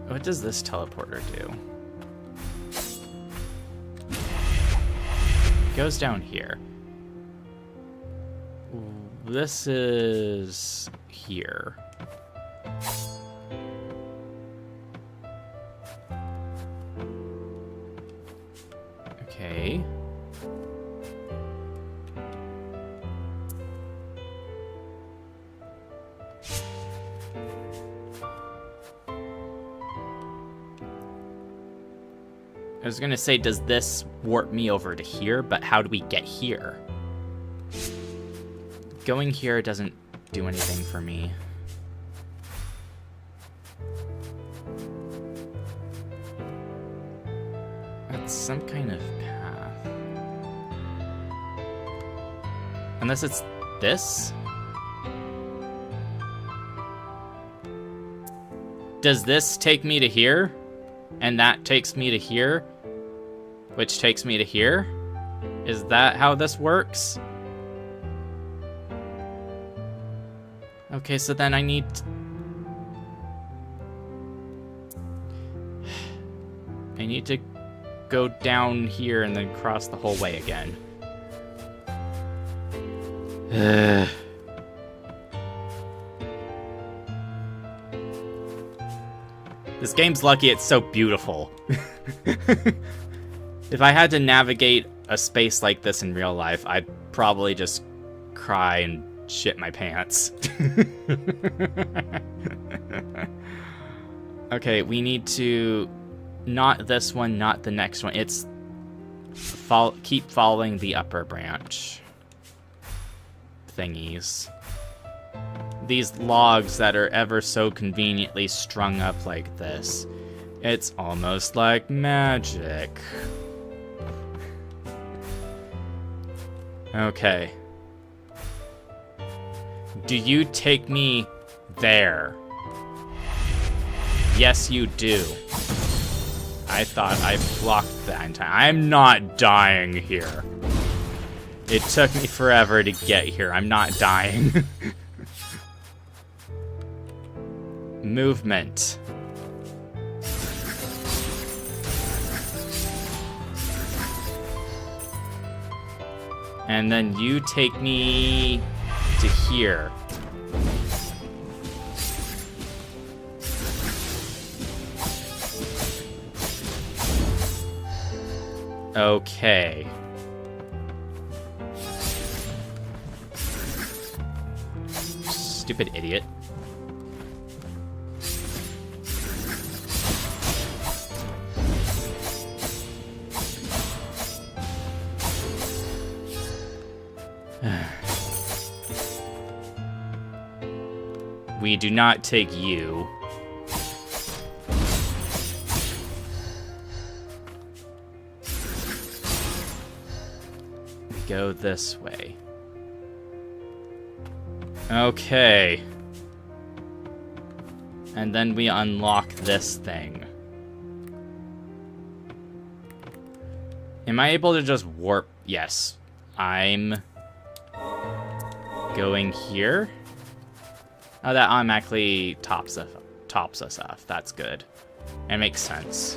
What does this teleporter do? It goes down here. This is here. Okay. I was gonna say, does this warp me over to here? But how do we get here? Going here doesn't do anything for me. That's some kind of path. Unless it's this? Does this take me to here? And that takes me to here? Which takes me to here? Is that how this works? Okay, so then I need... I need to go down here and then cross the whole way again. This game's lucky it's so beautiful. If I had to navigate a space like this in real life, I'd probably just cry and shit my pants. Okay, we need to... Not this one, not the next one. It's... keep following the upper branch. Thingies. These logs that are ever so conveniently strung up like this. It's almost like magic. Okay. Do you take me there? Yes, you do. I thought I blocked that entire... I'm not dying here. It took me forever to get here. I'm not dying. Movement. And then you take me to here. Okay. Stupid idiot. We do not take you. We go this way. Okay. And then we unlock this thing. Am I able to just warp? Yes. I'm going here. Oh, that automatically tops us off. That's good. It makes sense.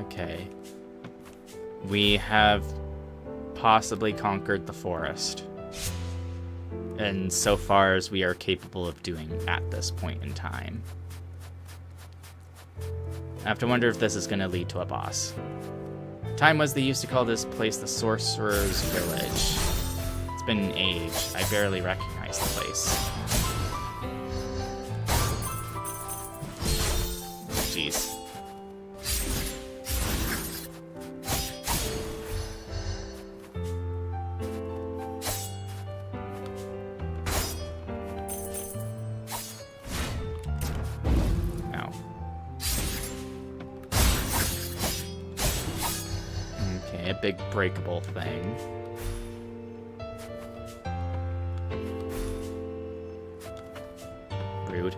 Okay. We have possibly conquered the forest. And so far as we are capable of doing at this point in time. I have to wonder if this is going to lead to a boss. Time was they used to call this place the Sorcerer's Village. It's been an age. I barely recognize the place. Jeez. Big breakable thing. Rude.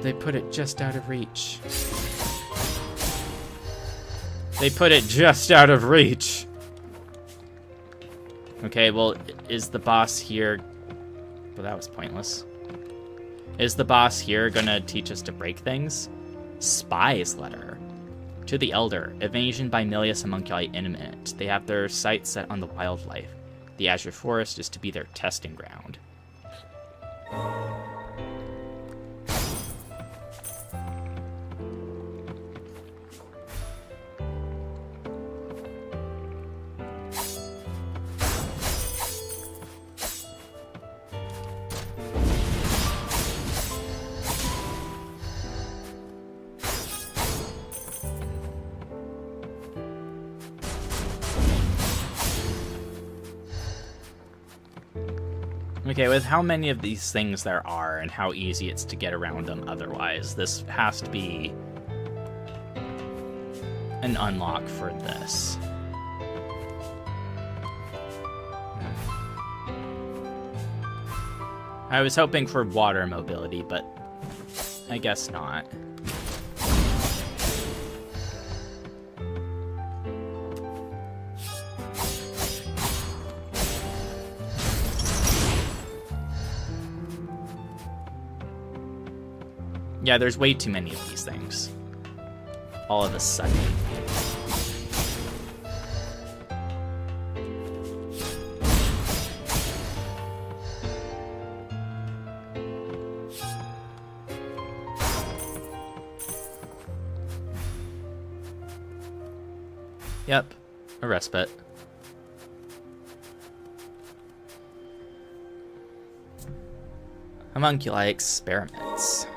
They put it just out of reach. They put it just out of reach. Okay, well, is the boss here... Well, that was pointless. Is the boss here gonna teach us to break things? Spy's letter. To the Elder, evasion by Milius homunculi imminent. They have their sights set on the wildlife. The Azure Forest is to be their testing ground. Okay, with how many of these things there are and how easy it's to get around them otherwise, this has to be an unlock for this. I was hoping for water mobility, but I guess not. Yeah, there's way too many of these things. All of a sudden. Yep, a respite. Homunculi experiments.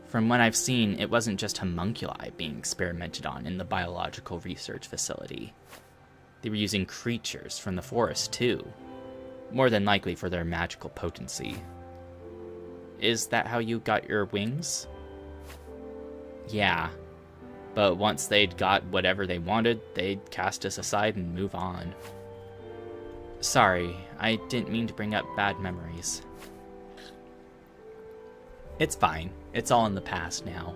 From what I've seen, it wasn't just homunculi being experimented on in the biological research facility. They were using creatures from the forest, too. More than likely for their magical potency. Is that how you got your wings? Yeah. But once they'd got whatever they wanted, they'd cast us aside and move on. Sorry, I didn't mean to bring up bad memories. It's fine. It's all in the past now.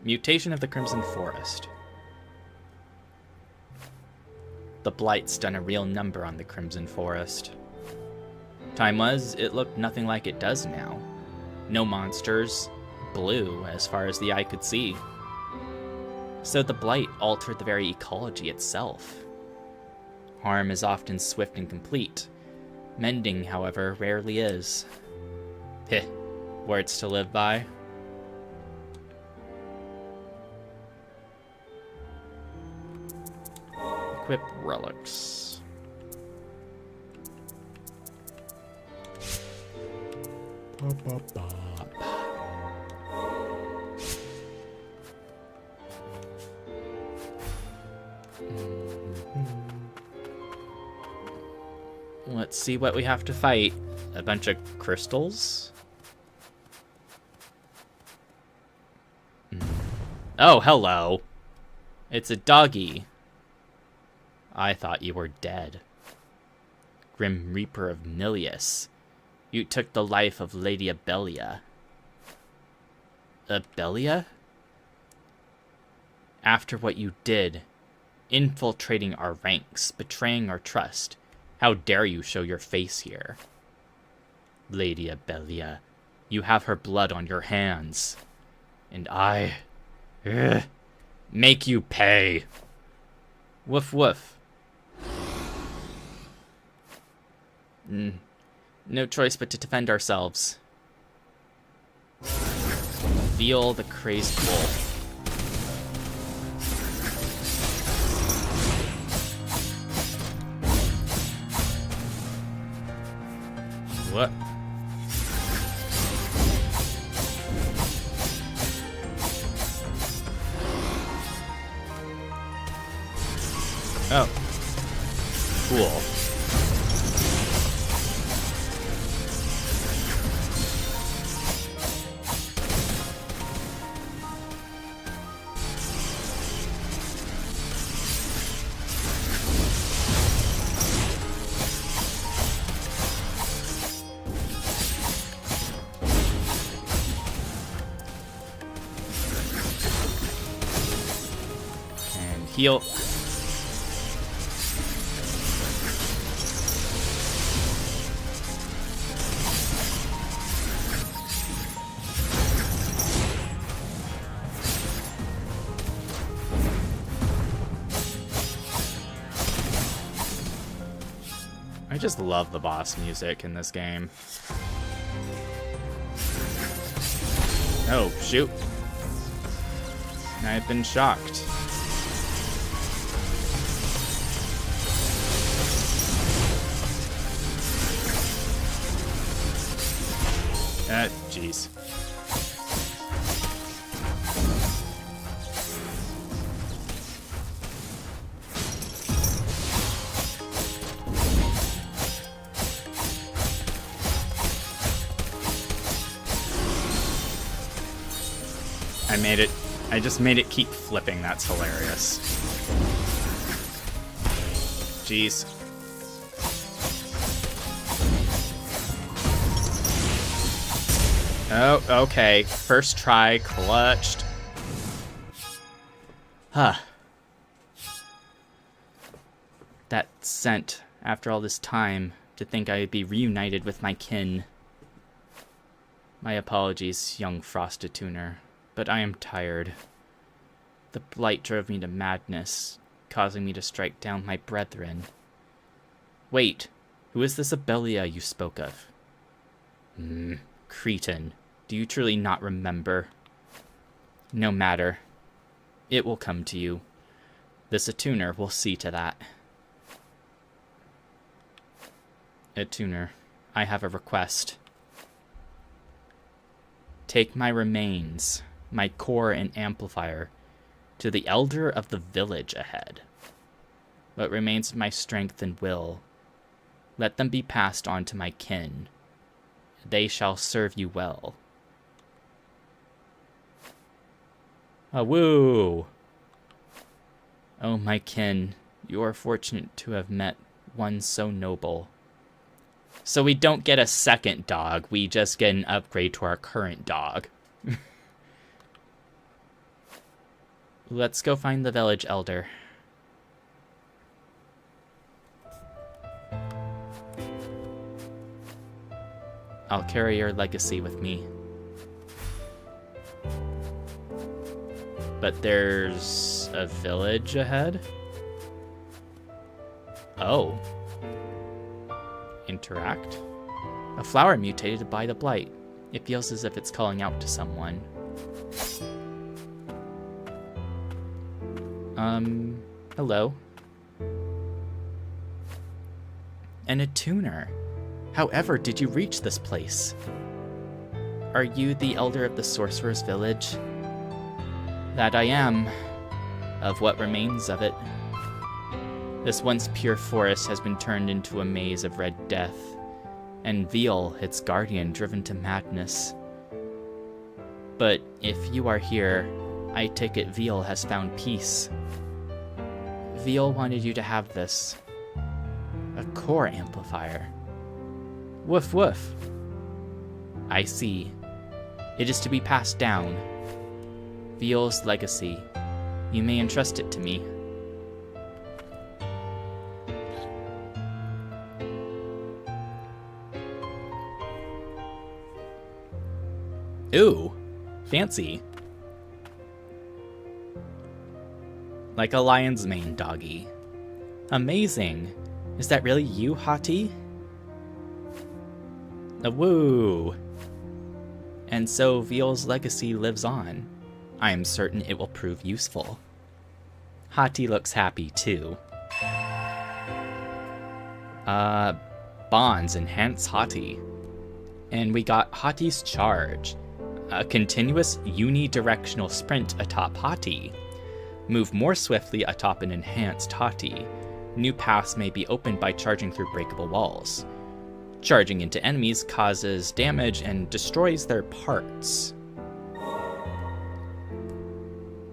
Mutation of the Crimson Forest. The Blight's done a real number on the Crimson Forest. Time was, it looked nothing like it does now. No monsters, blue as far as the eye could see. So the Blight altered the very ecology itself. Harm is often swift and complete. Mending, however, rarely is. Heh, words to live by. Equip relics. Bop, bop, bop. Let's see what we have to fight. A bunch of crystals? Oh, hello. It's a doggy. I thought you were dead. Grim Reaper of Milius. You took the life of Lady Abelia. Abelia? After what you did, infiltrating our ranks, betraying our trust, how dare you show your face here? Lady Abelia, you have her blood on your hands. And I... make you pay. Woof woof. No choice but to defend ourselves. Feel the crazed wolf. What? Oh. Cool. Heal. I just love the boss music in this game. Oh, shoot. I've been shocked. Jeez. I just made it keep flipping. That's hilarious. Jeez. Oh, okay. First try, clutched. Huh. That scent, after all this time, to think I would be reunited with my kin. My apologies, young frosted tuner, but I am tired. The blight drove me to madness, causing me to strike down my brethren. Wait, who is this Abelia you spoke of? Cretin, do you truly not remember? No matter. It will come to you. This attuner will see to that. Attuner, I have a request. Take my remains, my core and amplifier, to the elder of the village ahead. What remains of my strength and will, let them be passed on to my kin. They shall serve you well. Woo! Oh, my kin, you are fortunate to have met one so noble. So we don't get a second dog, we just get an upgrade to our current dog. Let's go find the village elder. I'll carry your legacy with me. But there's a village ahead? Oh. Interact? A flower mutated by the blight. It feels as if it's calling out to someone. Hello? And a tuner. However, did you reach this place? Are you the elder of the sorcerer's village? That I am, of what remains of it. This once pure forest has been turned into a maze of red death, and Veal, its guardian, driven to madness. But if you are here, I take it Veal has found peace. Veal wanted you to have this. A core amplifier. Woof woof. I see. It is to be passed down. Veal's legacy. You may entrust it to me. Ooh, fancy. Like a lion's mane doggy. Amazing. Is that really you, Hati? Woo! And so Veal's legacy lives on. I am certain it will prove useful. Hati looks happy too. Bonds enhance Hati. And we got Hati's charge. A continuous unidirectional sprint atop Hati. Move more swiftly atop an enhanced Hati. New paths may be opened by charging through breakable walls. Charging into enemies causes damage and destroys their parts.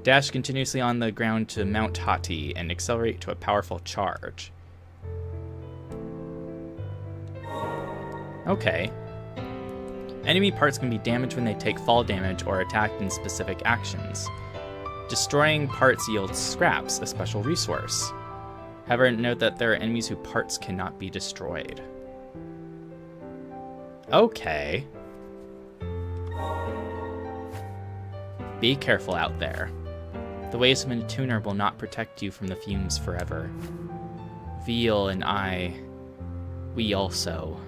Dash continuously on the ground to mount Hati and accelerate to a powerful charge. Okay. Enemy parts can be damaged when they take fall damage or attacked in specific actions. Destroying parts yields scraps, a special resource. However, note that there are enemies whose parts cannot be destroyed. Okay. Be careful out there. The ways of a tuner will not protect you from the fumes forever. Veal and I, we also.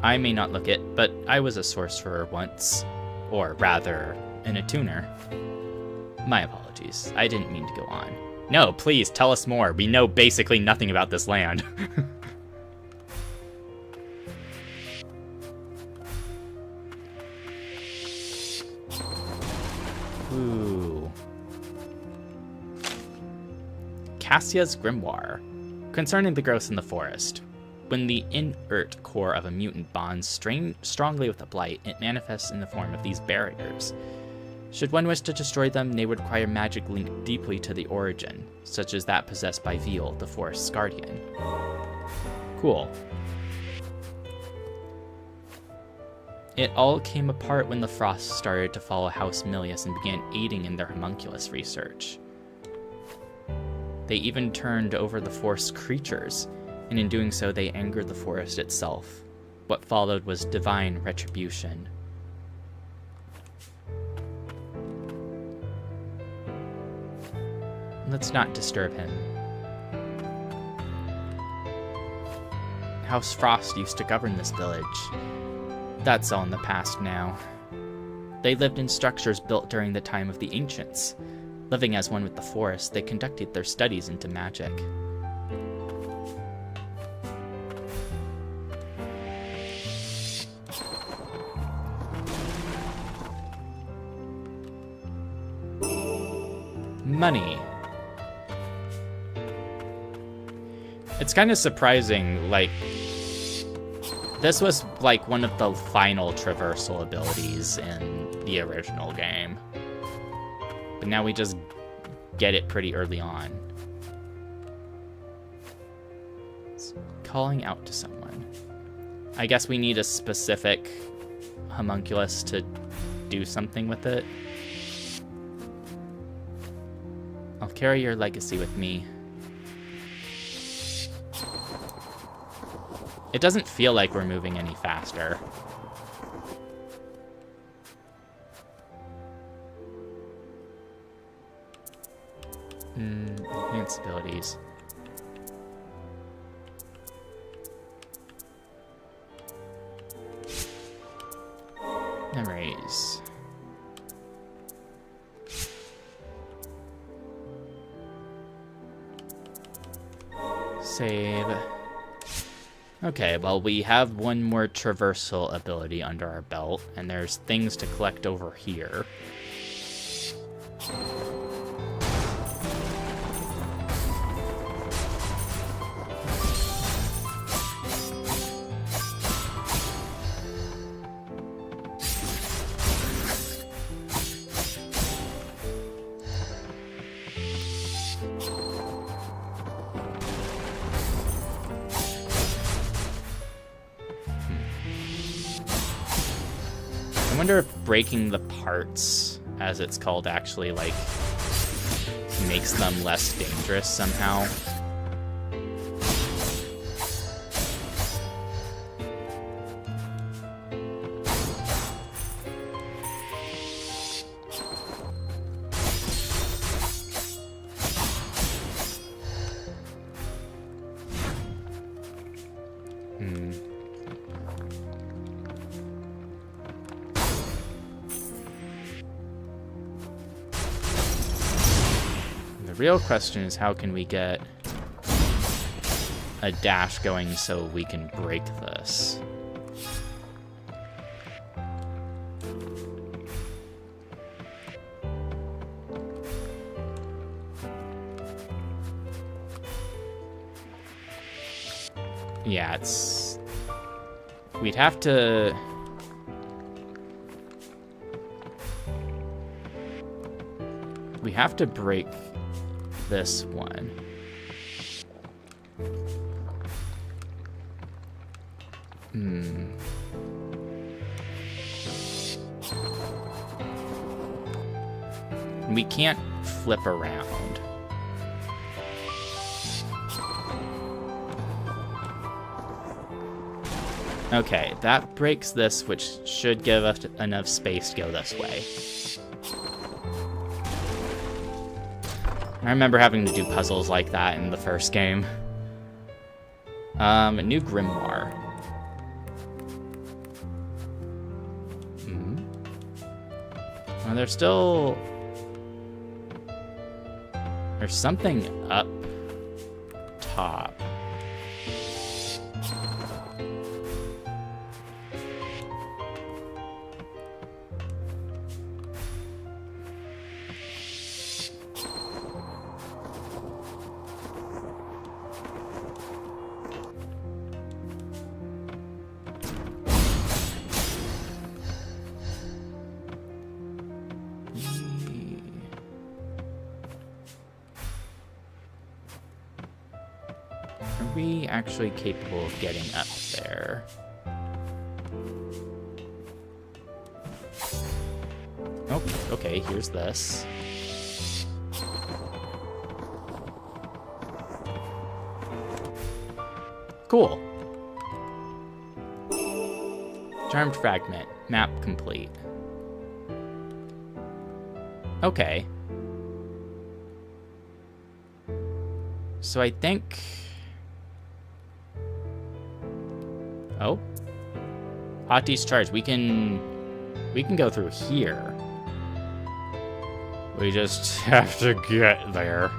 I may not look it, but I was a sorcerer once. Or rather, an attuner. My apologies. I didn't mean to go on. No, please, tell us more. We know basically nothing about this land. Ooh. Cassia's Grimoire. Concerning the growth in the forest. When the inert core of a mutant bonds strongly with a blight, it manifests in the form of these barriers. Should one wish to destroy them, they would require magic linked deeply to the origin, such as that possessed by Veal, the forest's guardian. Cool. It all came apart when the Frosts started to follow House Milius and began aiding in their homunculus research. They even turned over the forest's creatures, and in doing so they angered the forest itself. What followed was divine retribution. Let's not disturb him. House Frost used to govern this village. That's all in the past now. They lived in structures built during the time of the ancients. Living as one with the forest, they conducted their studies into magic. Money. It's kind of surprising, like, this was like one of the final traversal abilities in the original game. But now we just get it pretty early on. It's calling out to someone. I guess we need a specific homunculus to do something with it. I'll carry your legacy with me. It doesn't feel like we're moving any faster. Enhanced abilities. Memories. Save. Okay, well, we have one more traversal ability under our belt, and there's things to collect over here. I wonder if breaking the parts, as it's called, actually, like, makes them less dangerous somehow. The real question is, how can we get a dash going so we can break this? Yeah, it's... we'd have to... we have to break this one. We can't flip around. Okay, that breaks this, which should give us enough space to go this way. I remember having to do puzzles like that in the first game. A new grimoire. Well, there's something up top. Are we actually capable of getting up there? Oh, okay, here's this. Cool. Charmed fragment. Map complete. Okay. So I think... Oh. Hotie's charge. We can go through here. We just have to get there.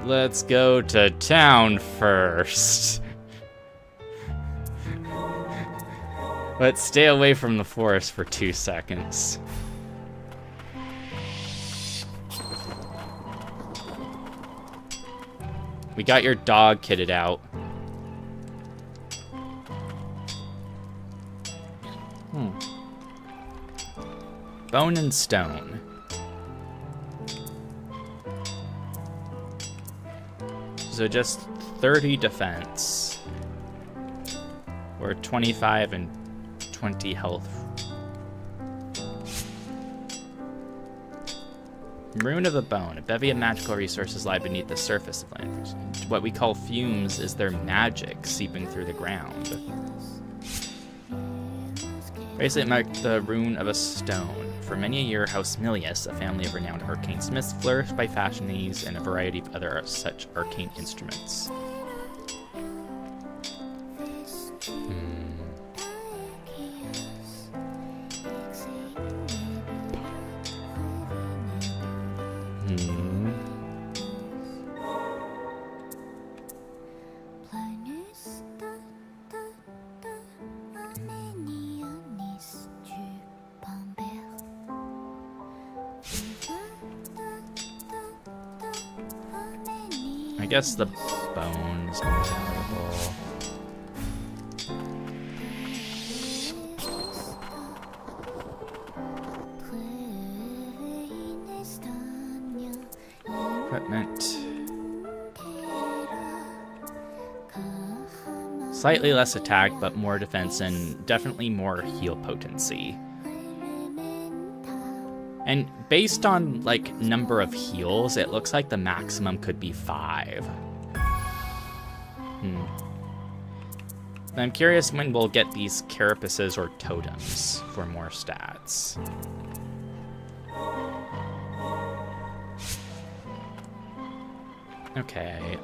Let's go to town first. Let's stay away from the forest for 2 seconds. We got your dog kitted out. Bone and stone. So just 30 defense. Or 25 and 20 health. Rune of the Bone. A bevy of magical resources lie beneath the surface of land. What we call fumes is their magic seeping through the ground. Bracelet marked the rune of a stone. For many a year, House Milius, a family of renowned arcane smiths, flourished by fashioning these and a variety of other such arcane instruments. I guess the bones are valuable. Equipment. Slightly less attack, but more defense and definitely more heal potency. And based on, like, number of heals, it looks like the maximum could be 5. I'm curious when we'll get these carapaces or totems for more stats. Okay,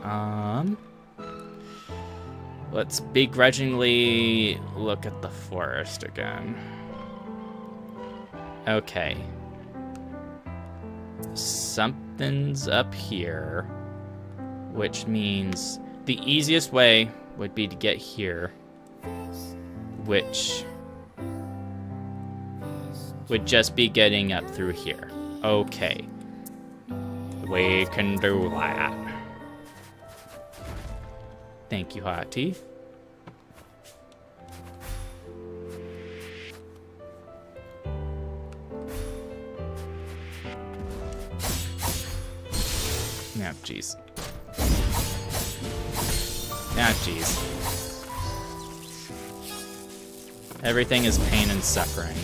let's begrudgingly look at the forest again. Okay. Something's up here, which means the easiest way would be to get here, which would just be getting up through here. Okay. We can do that. Thank you, Hottie. Yeah, jeez. Ah, jeez. Everything is pain and suffering.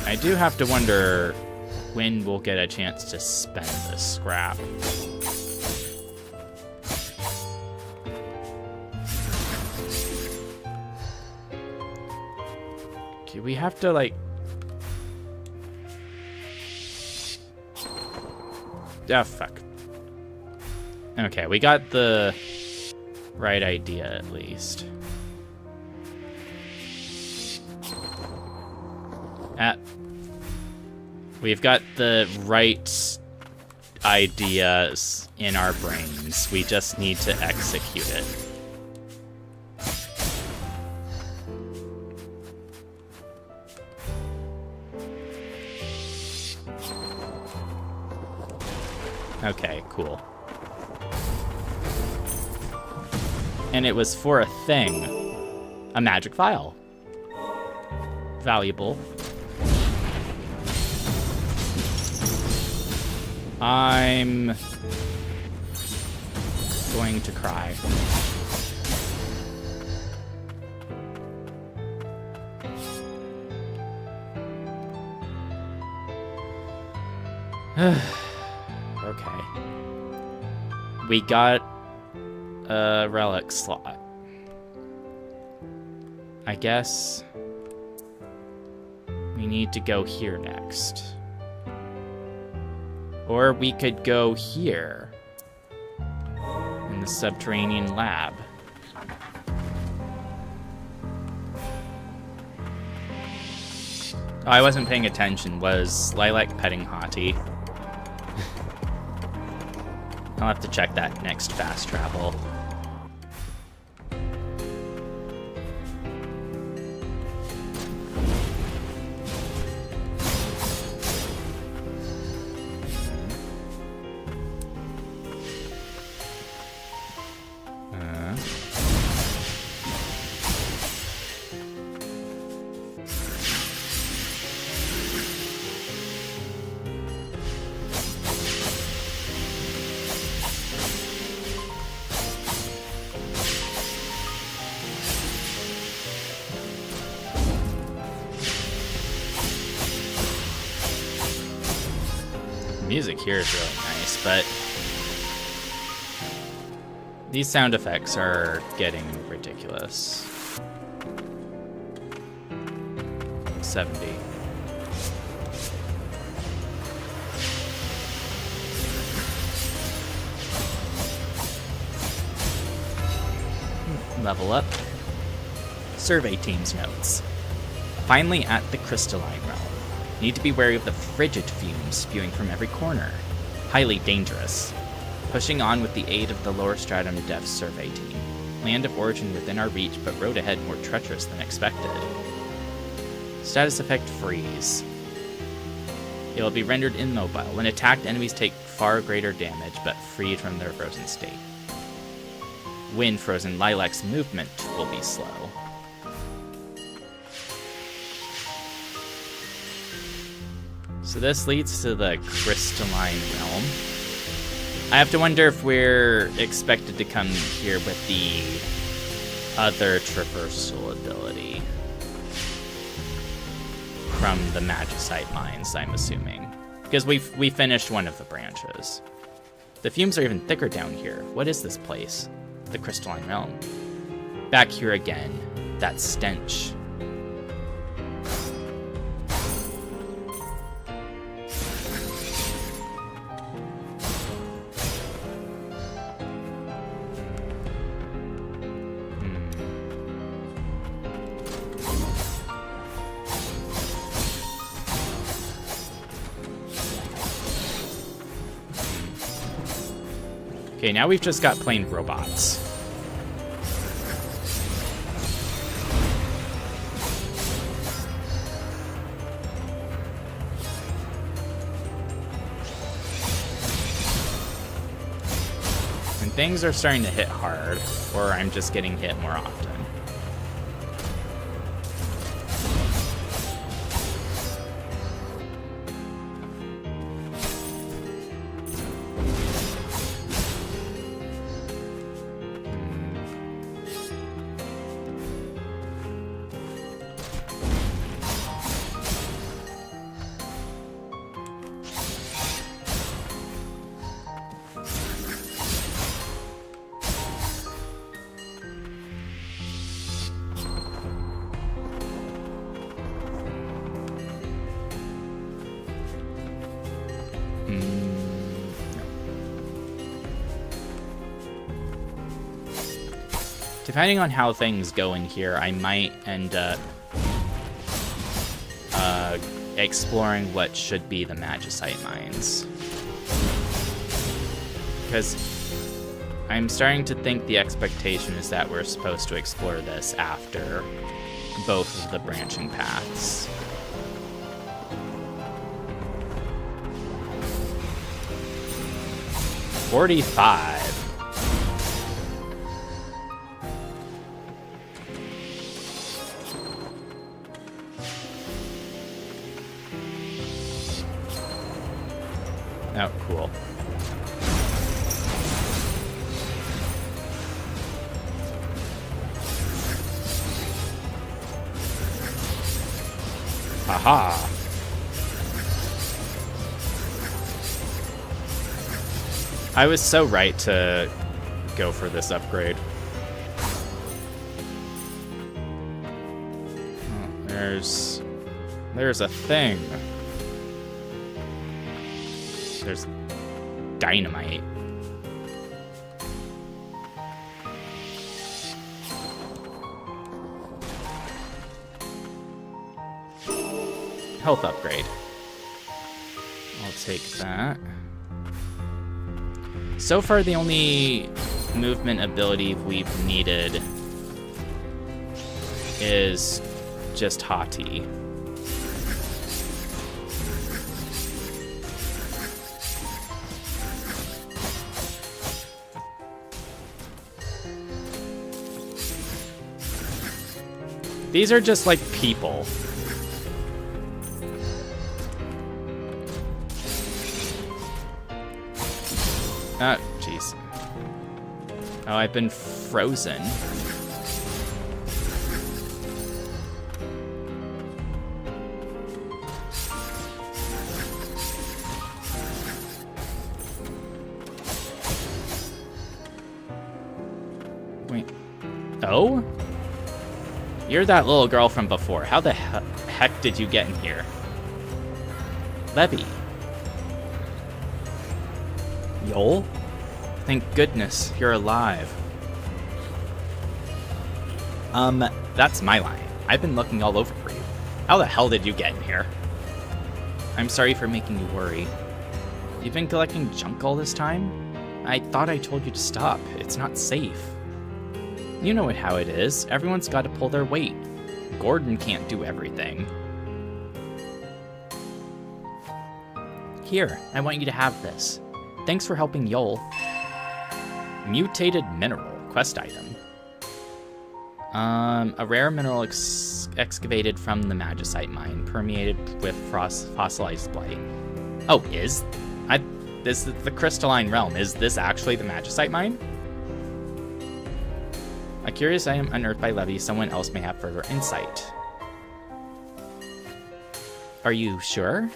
I do have to wonder when we'll get a chance to spend this scrap. Okay, we have to, like... Ah, fuck. Okay, we got the right idea, at least. We've got the right ideas in our brains. We just need to execute it. Okay, cool. And it was for a thing. A magic vial. Valuable. I'm going to cry. Okay. We got a relic slot. I guess we need to go here next. Or we could go here in the subterranean lab. Oh, I wasn't paying attention. Was Lilac petting Hottie? I'll have to check that next fast travel. Music here is really nice, but these sound effects are getting ridiculous. 70. Level up. Survey team's notes. Finally at the crystalline realm. Need to be wary of the frigid fumes spewing from every corner. Highly dangerous. Pushing on with the aid of the lower stratum depth survey team. Land of origin within our reach, but road ahead more treacherous than expected. Status effect freeze. It will be rendered immobile. When attacked, enemies take far greater damage, but freed from their frozen state. When frozen, Lilac's movement will be slow. So this leads to the crystalline realm. I have to wonder if we're expected to come here with the other traversal ability from the magicite mines, I'm assuming. Because we finished one of the branches. The fumes are even thicker down here. What is this place? The crystalline realm. Back here again. That stench. Okay, now we've just got plain robots. And things are starting to hit hard, or I'm just getting hit more often. Depending on how things go in here, I might end up exploring what should be the Magicite mines. Because I'm starting to think the expectation is that we're supposed to explore this after both of the branching paths. $45. Oh, cool. Aha! I was so right to go for this upgrade. Oh, there's a thing. There's dynamite. Health upgrade. I'll take that. So far, the only movement ability we've needed is just Hati. These are just like people. Oh, jeez. Oh, I've been frozen. Wait. Oh? You're that little girl from before. How the heck did you get in here? Levy. Yol? Thank goodness you're alive. That's my line. I've been looking all over for you. How the hell did you get in here? I'm sorry for making you worry. You've been collecting junk all this time? I thought I told you to stop. It's not safe. You know how it is. Everyone's got to pull their weight. Gordon can't do everything. Here, I want you to have this. Thanks for helping Yol. Mutated mineral. Quest item. A rare mineral excavated from the Magicite mine, permeated with fossilized blight. Oh, this is the crystalline realm. Is this actually the Magicite mine? A curious item unearthed by Levy. Someone else may have further insight. Are you sure?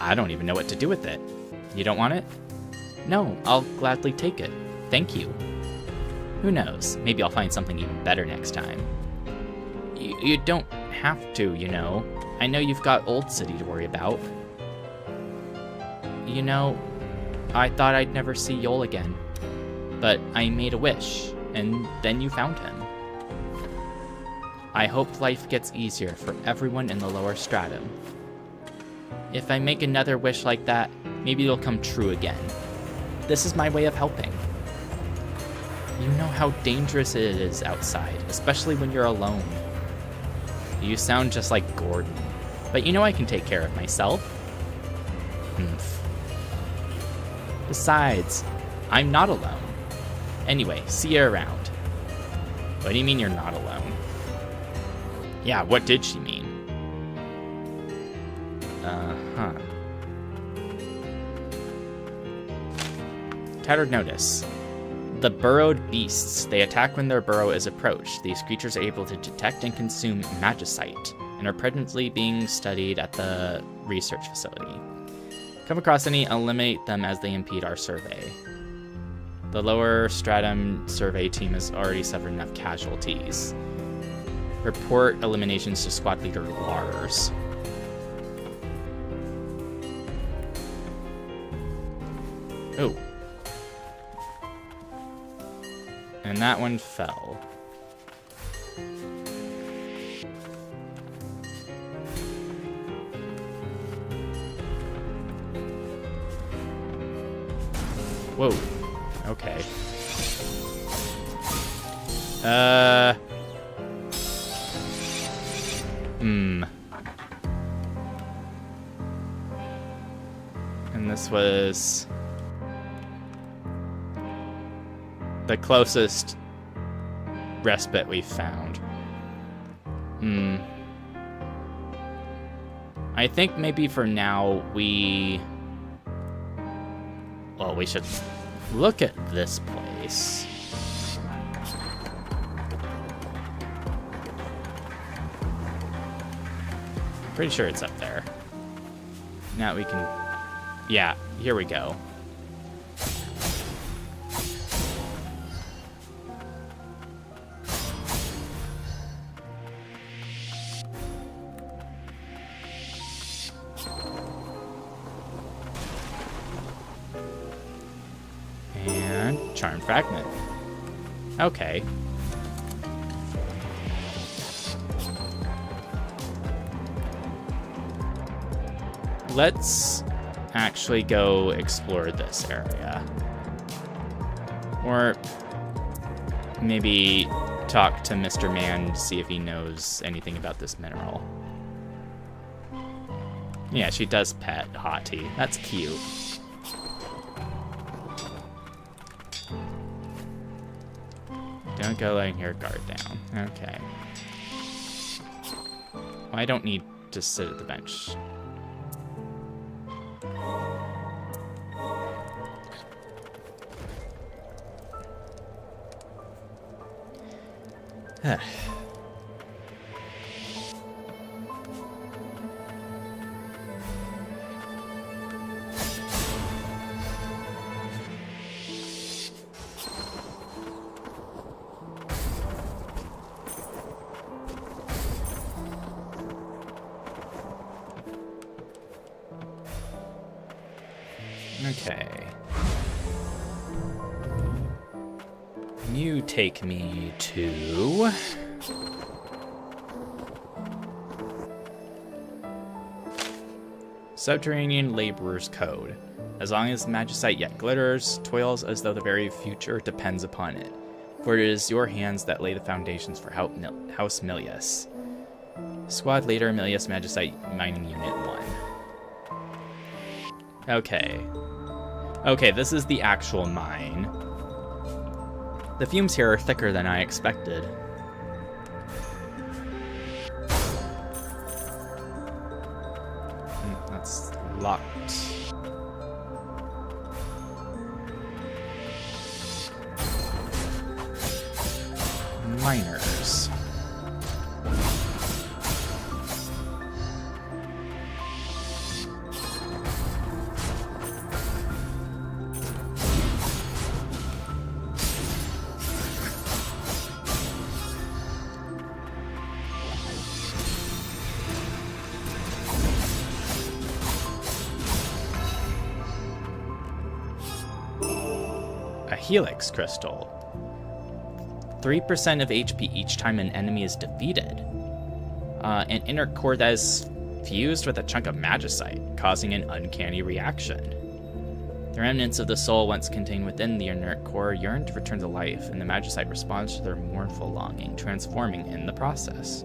I don't even know what to do with it. You don't want it? No, I'll gladly take it. Thank you. Who knows? Maybe I'll find something even better next time. You don't have to, you know. I know you've got Old City to worry about. You know, I thought I'd never see Yol again. But I made a wish, and then you found him. I hope life gets easier for everyone in the lower stratum. If I make another wish like that, maybe it'll come true again. this is my way of helping. You know how dangerous it is outside, especially when you're alone. You sound just like Gordon, but you know I can take care of myself. Humph. Besides, I'm not alone. Anyway, see you around. What do you mean you're not alone? Yeah, what did she mean? Uh-huh. Tattered notice. The burrowed beasts. They attack when their burrow is approached. These creatures are able to detect and consume magicite and are presently being studied at the research facility. Come across any, eliminate them as they impede our survey. The lower stratum survey team has already suffered enough casualties. Report eliminations to squad leader Lars. Oh. And that one fell. Whoa. Okay. And this was the closest respite we've found. I think maybe for now we should look at this place. Pretty sure it's up there. Now we can... Yeah, here we go. And charm fragment. Okay. Let's actually go explore this area. Or maybe talk to Mr. Man to see if he knows anything about this mineral. Yeah, she does pet Hottie. That's cute. Don't go letting your guard down. Okay. Well, I don't need to sit at the bench. Okay. You take me to... Subterranean Laborer's Code. As long as magicite yet glitters, toils as though the very future depends upon it. For it is your hands that lay the foundations for House Milius. Squad Leader Milius Magicite Mining Unit 1. Okay. Okay, this is the actual mine. The fumes here are thicker than I expected. That's locked. Miners. Helix crystal. 3% of HP each time an enemy is defeated. An inner core that is fused with a chunk of magicite, causing an uncanny reaction. The remnants of the soul once contained within the inert core yearn to return to life, and the Magicite responds to their mournful longing, transforming in the process.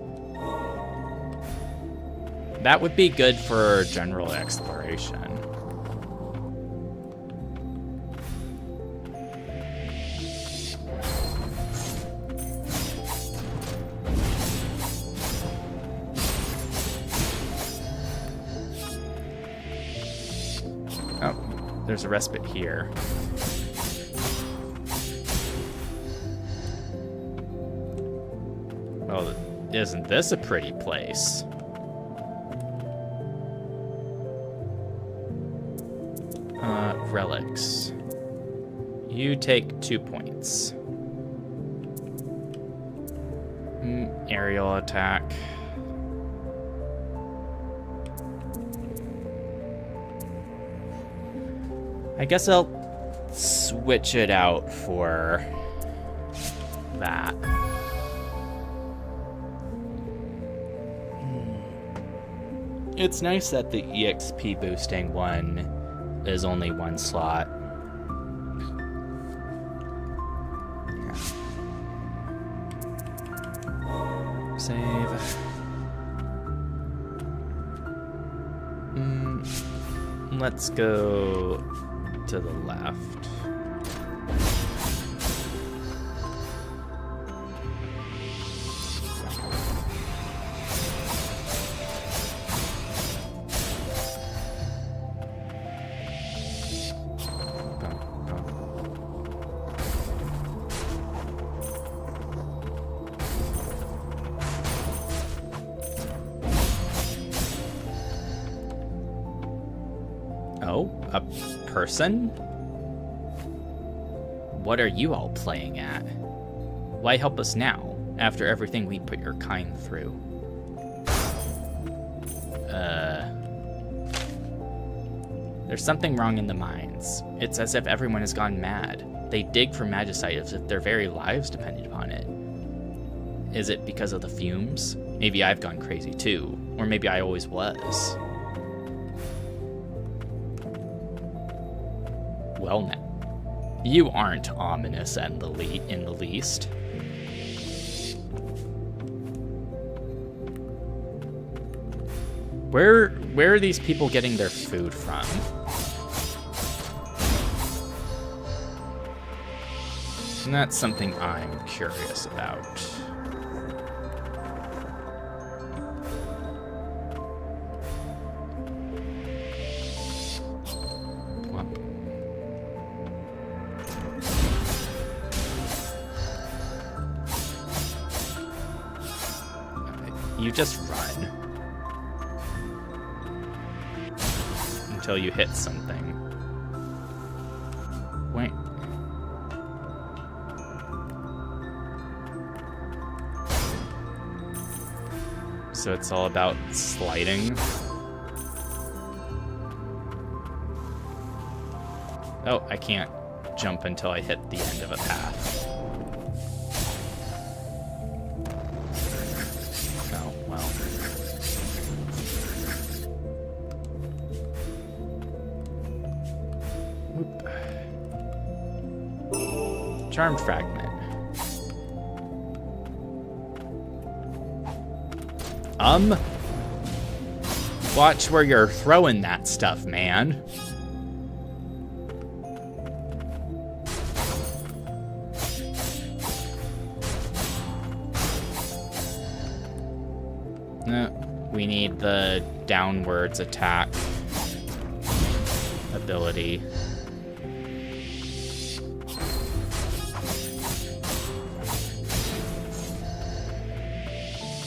That would be good for general exploration. Oh, there's a respite here. Well, isn't this a pretty place? Relics. You take 2 points. Aerial attack. I guess I'll switch it out for that. It's nice that the EXP boosting one is only 1 slot. Yeah. Save. Let's go to the left. Oh, a person? What are you all playing at? Why help us now, after everything we put your kind through? There's something wrong in the mines. It's as if everyone has gone mad. They dig for magicite as if their very lives depended upon it. Is it because of the fumes? Maybe I've gone crazy too, or maybe I always was. Well now, you aren't ominous and in the least. Where are these people getting their food from? And that's something I'm curious about. You just run until you hit something. Wait. So it's all about sliding. Oh, I can't jump until I hit the end of a path. Charmed fragment. Watch where you're throwing that stuff, man. We need the downwards attack ability.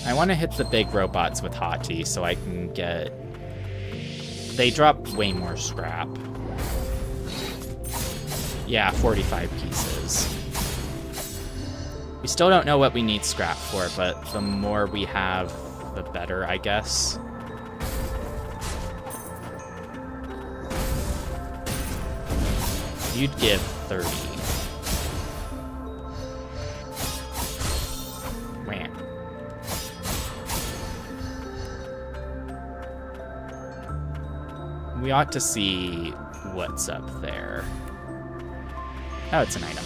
I want to hit the big robots with Hati so I can get... They drop way more scrap. Yeah, 45 pieces. We still don't know what we need scrap for, but the more we have, the better, I guess. You'd give 30. We ought to see what's up there. Oh, it's an item.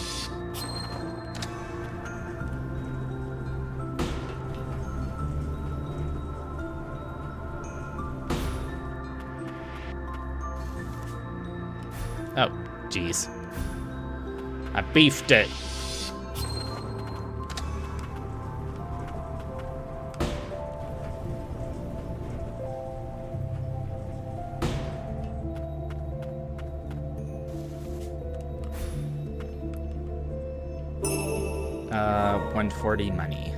Oh, jeez. I beefed it. $140 money.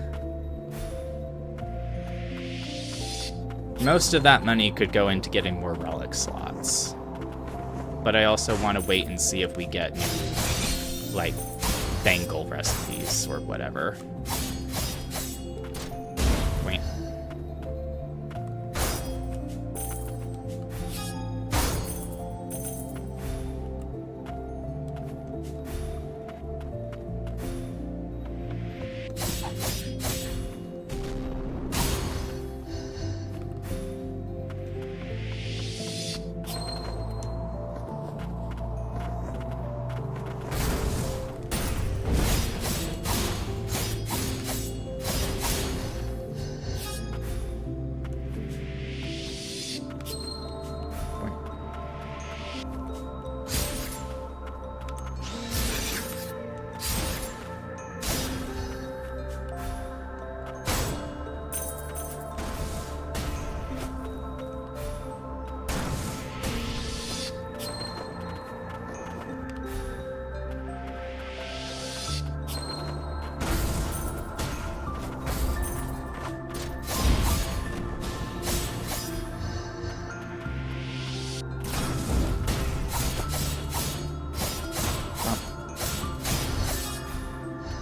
Most of that money could go into getting more relic slots. But I also want to wait and see if we get new, like, bangle recipes or whatever. Wait.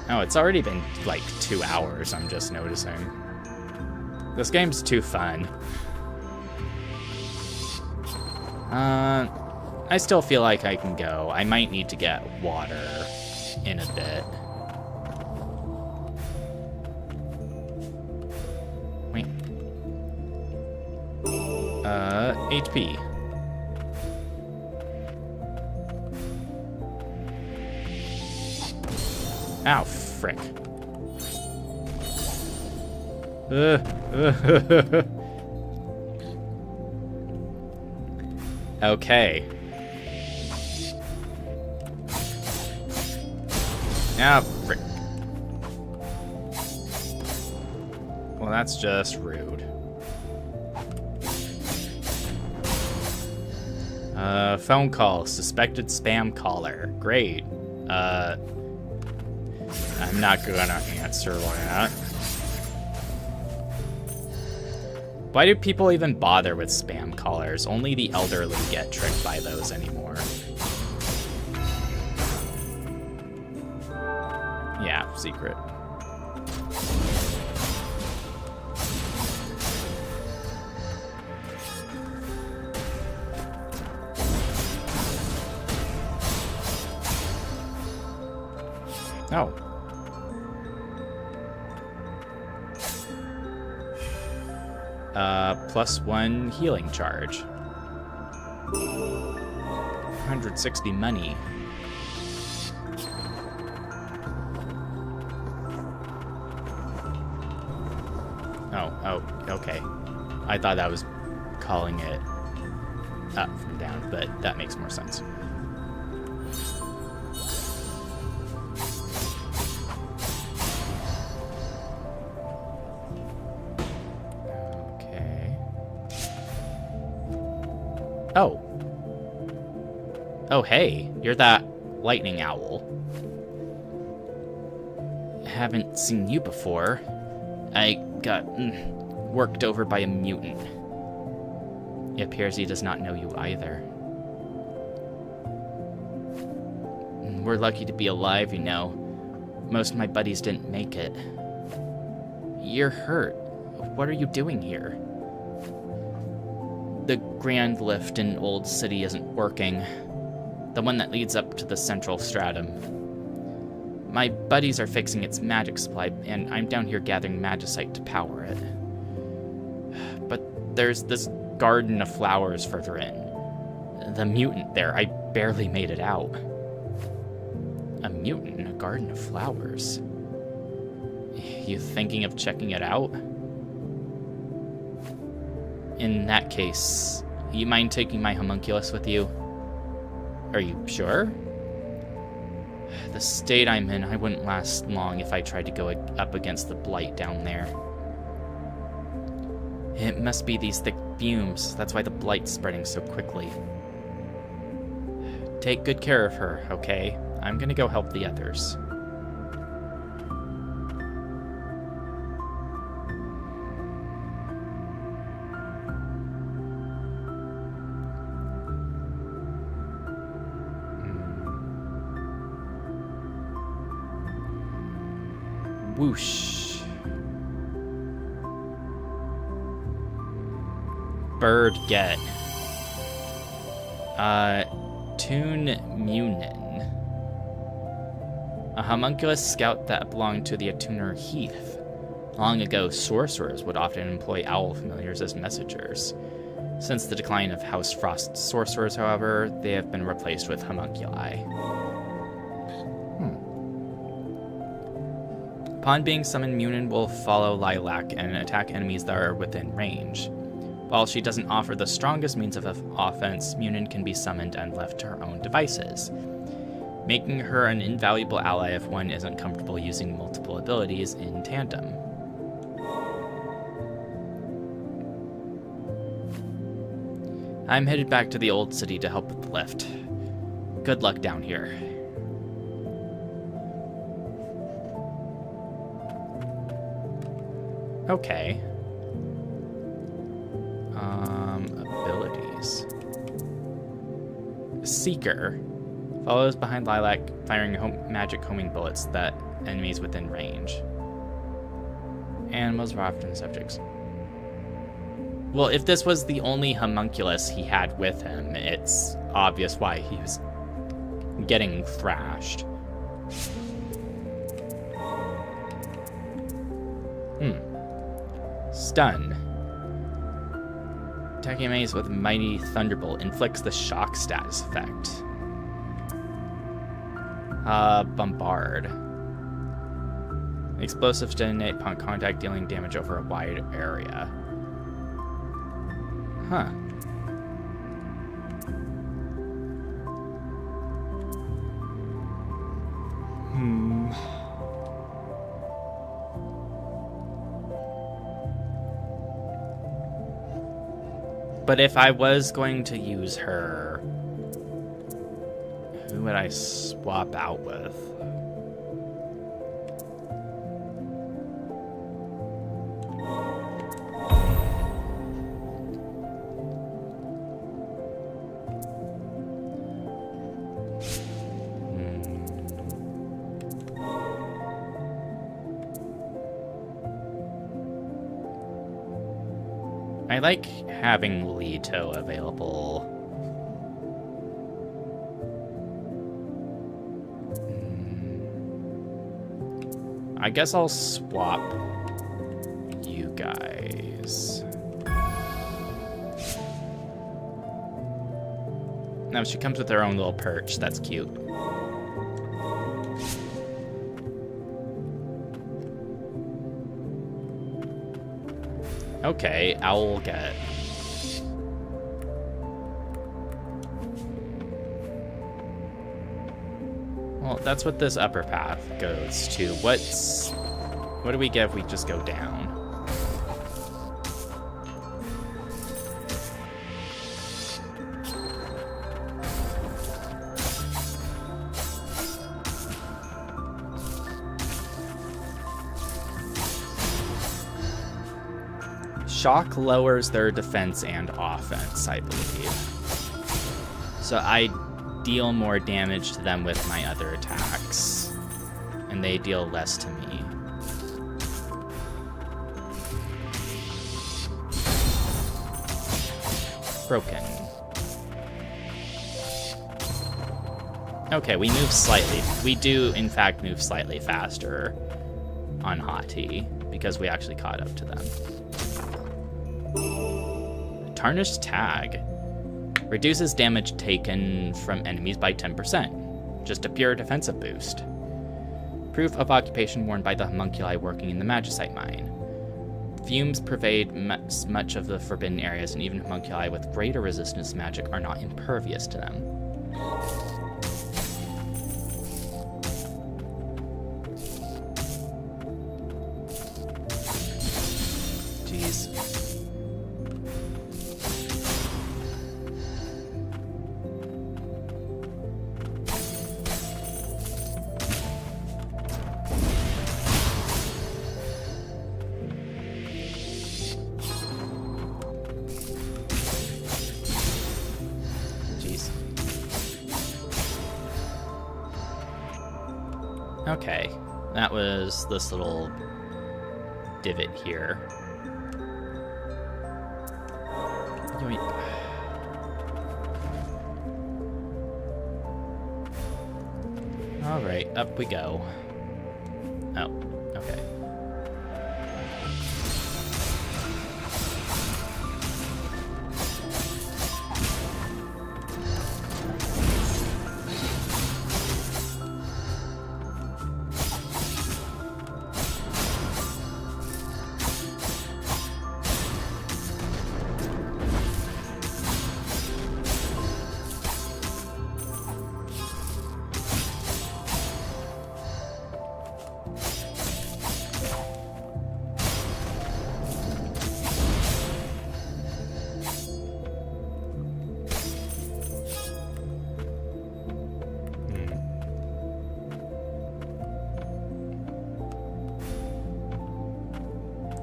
Oh, it's already been like 2 hours, I'm just noticing. This game's too fun. I still feel like I can go. I might need to get water in a bit. Wait. HP. Ow, frick. Okay. Ah, frick. Well, that's just rude. Phone call. Suspected spam caller. Great. I'm not gonna answer that. Why do people even bother with spam callers? Only the elderly get tricked by those anymore. Yeah, secret. Oh. +1 healing charge. 160 money. Oh, okay. I thought that was calling it up from down, but that makes more sense. Oh. Oh, hey, you're that lightning owl. Haven't seen you before. I got worked over by a mutant. It appears he does not know you either. We're lucky to be alive, you know. Most of my buddies didn't make it. You're hurt. What are you doing here? The grand lift in Old City isn't working. The one that leads up to the central stratum. My buddies are fixing its magic supply, and I'm down here gathering magicite to power it. But there's this garden of flowers further in. The mutant there, I barely made it out. A mutant in a garden of flowers. You thinking of checking it out? In that case, you mind taking my homunculus with you? Are you sure? The state I'm in, I wouldn't last long if I tried to go up against the blight down there. It must be these thick fumes. That's why the blight's spreading so quickly. Take good care of her, okay? I'm gonna go help the others. Whoosh. Bird get. Toon Munin. A homunculus scout that belonged to the Atuner Heath. Long ago, sorcerers would often employ owl familiars as messengers. Since the decline of House Frost sorcerers, however, they have been replaced with homunculi. Upon being summoned, Munin will follow Lilac and attack enemies that are within range. While she doesn't offer the strongest means of offense, Munin can be summoned and left to her own devices, making her an invaluable ally if one isn't comfortable using multiple abilities in tandem. I'm headed back to the old city to help with the lift. Good luck down here. Okay. Abilities. Seeker. Follows behind Lilac, firing magic homing bullets that enemies within range. Animals are often subjects. Well, if this was the only homunculus he had with him, it's obvious why he was getting thrashed. Stun. Attacking enemies with Mighty Thunderbolt inflicts the shock status effect. Bombard. Explosives detonate upon contact, dealing damage over a wide area. Huh. But if I was going to use her, who would I swap out with? I like having Leto available. I guess I'll swap you guys. Now she comes with her own little perch. That's cute. Okay, Owl get. Well, that's what this upper path goes to. What do we get if we just go down? Shock lowers their defense and offense, I believe. So I deal more damage to them with my other attacks, and they deal less to me. Broken. Okay, we move slightly. We do, in fact, move slightly faster on Hati, because we actually caught up to them. Tarnished Tag. Reduces damage taken from enemies by 10%. Just a pure defensive boost. Proof of occupation worn by the homunculi working in the magicite mine. Fumes pervade much of the forbidden areas, and even homunculi with greater resistance to magic are not impervious to them. Jeez. Okay, that was this little divot here. Yoink. Alright, up we go. Oh, okay.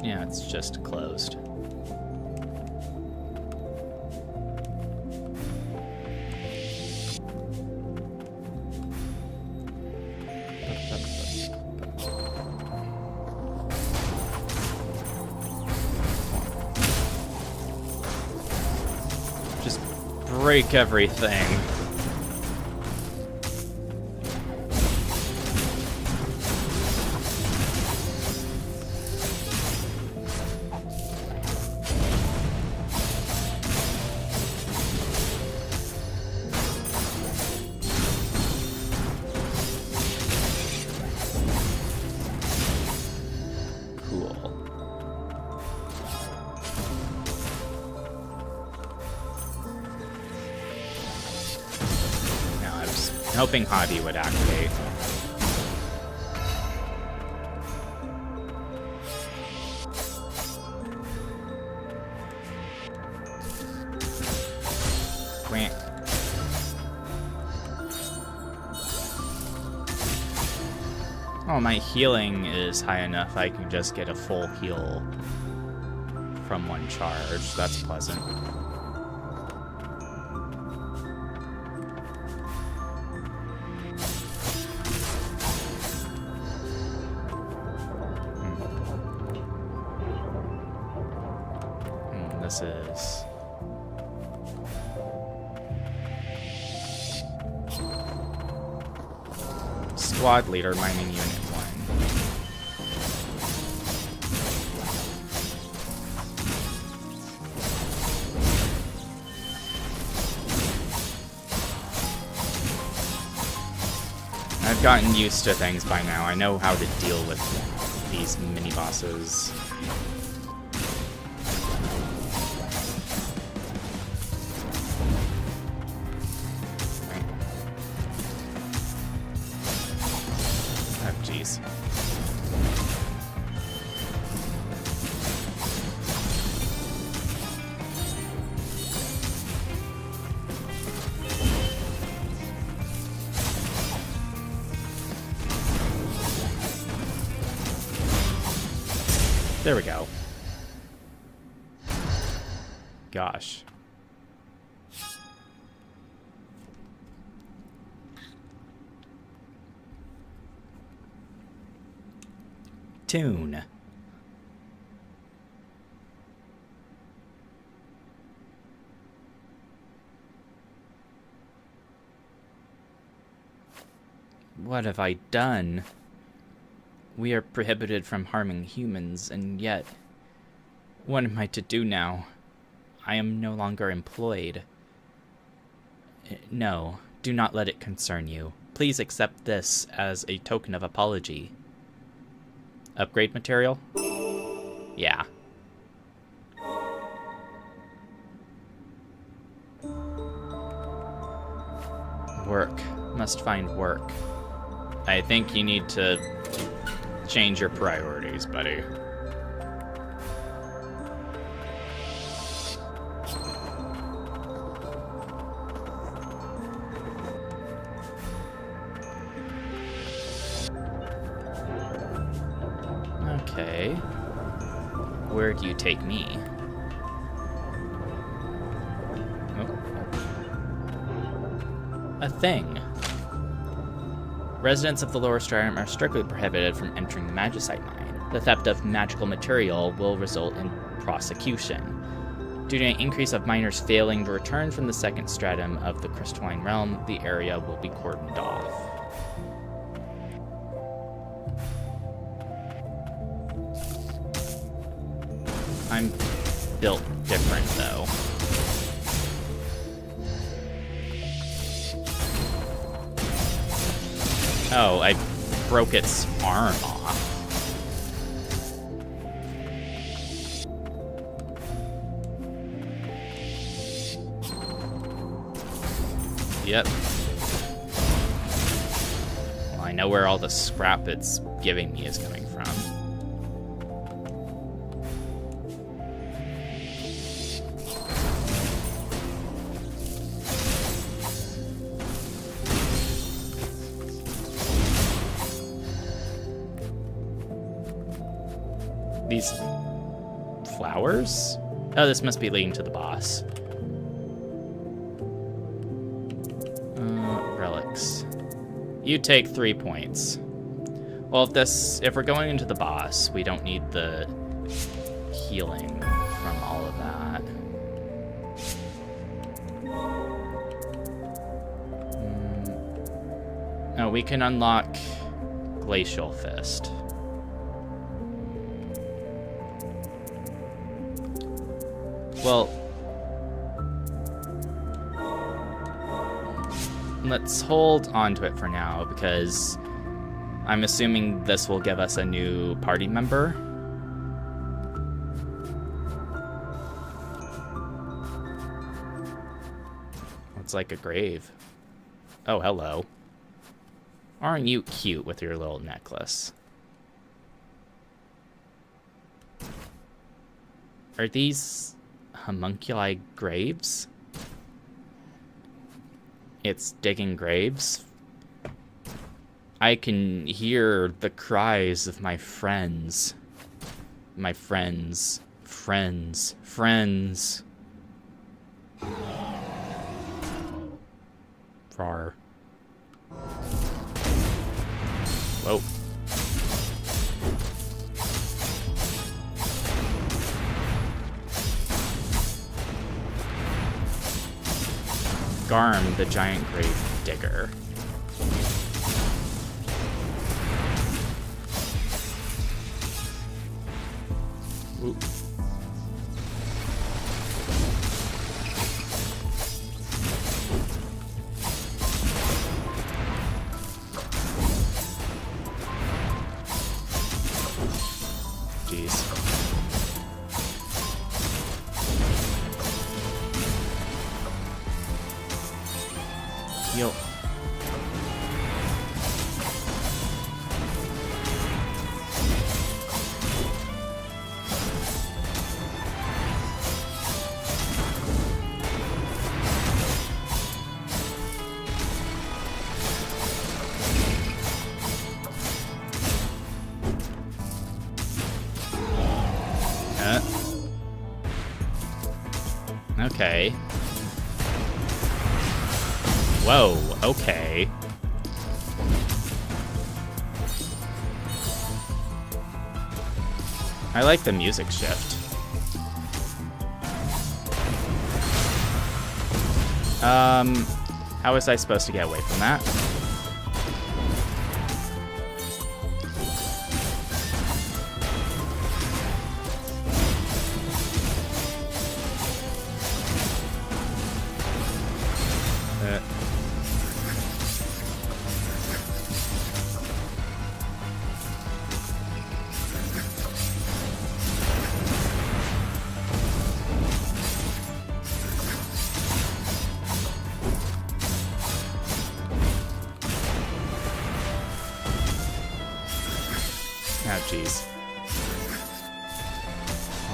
Yeah, it's just closed. Just break everything. Hoping Hobby would activate. Quack. Oh, my healing is high enough I can just get a full heal from one charge. That's pleasant. This is Squad Leader Mining Unit 1. I've gotten used to things by now. I know how to deal with these mini-bosses. There we go. Gosh. Tune. What have I done? We are prohibited from harming humans, and yet, what am I to do now? I am no longer employed. No, do not let it concern you. Please accept this as a token of apology. Upgrade material? Yeah. Work. Must find work. I think you need to change your priorities, buddy. Okay. Where do you take me? Oh. A thing. Residents of the lower stratum are strictly prohibited from entering the magicite mine. The theft of magical material will result in prosecution. Due to an increase of miners failing to return from the second stratum of the crystalline realm, the area will be cordoned off. I'm built different, though. Oh, I broke its arm off. Yep. Well, I know where all the scrap it's giving me is coming from. These flowers? Oh, this must be leading to the boss. Relics. You take 3 points. Well, if we're going into the boss, we don't need the healing from all of that. No, we can unlock Glacial Fist. Well, let's hold on to it for now, because I'm assuming this will give us a new party member. It's like a grave. Oh, hello. Aren't you cute with your little necklace? Are these homunculi graves? It's digging graves. I can hear the cries of my friends. My friends. Friends. Friends. Rar. Whoa. Garm, the giant grave digger. Ooh. Jeez. Heal. Okay. Whoa, okay. I like the music shift. How was I supposed to get away from that? jeez.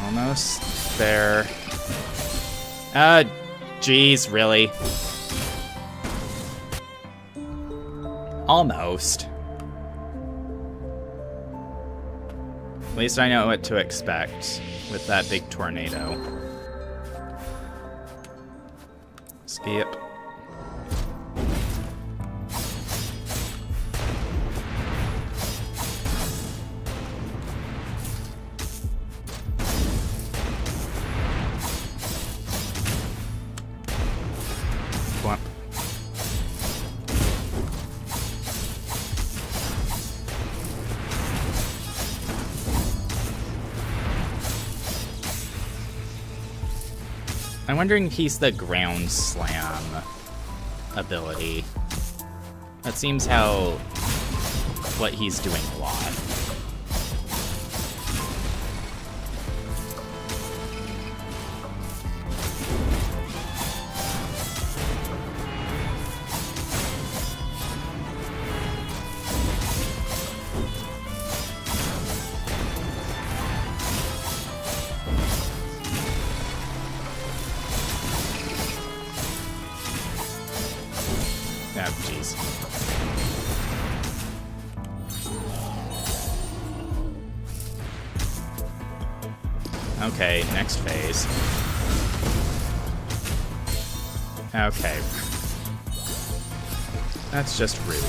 Almost there. Jeez, really? Almost. At least I know what to expect with that big tornado. Skip. Swamp. I'm wondering if he's the ground slam ability. That seems how what he's doing a lot. Oh, jeez. Okay, next phase. Okay. That's just rude.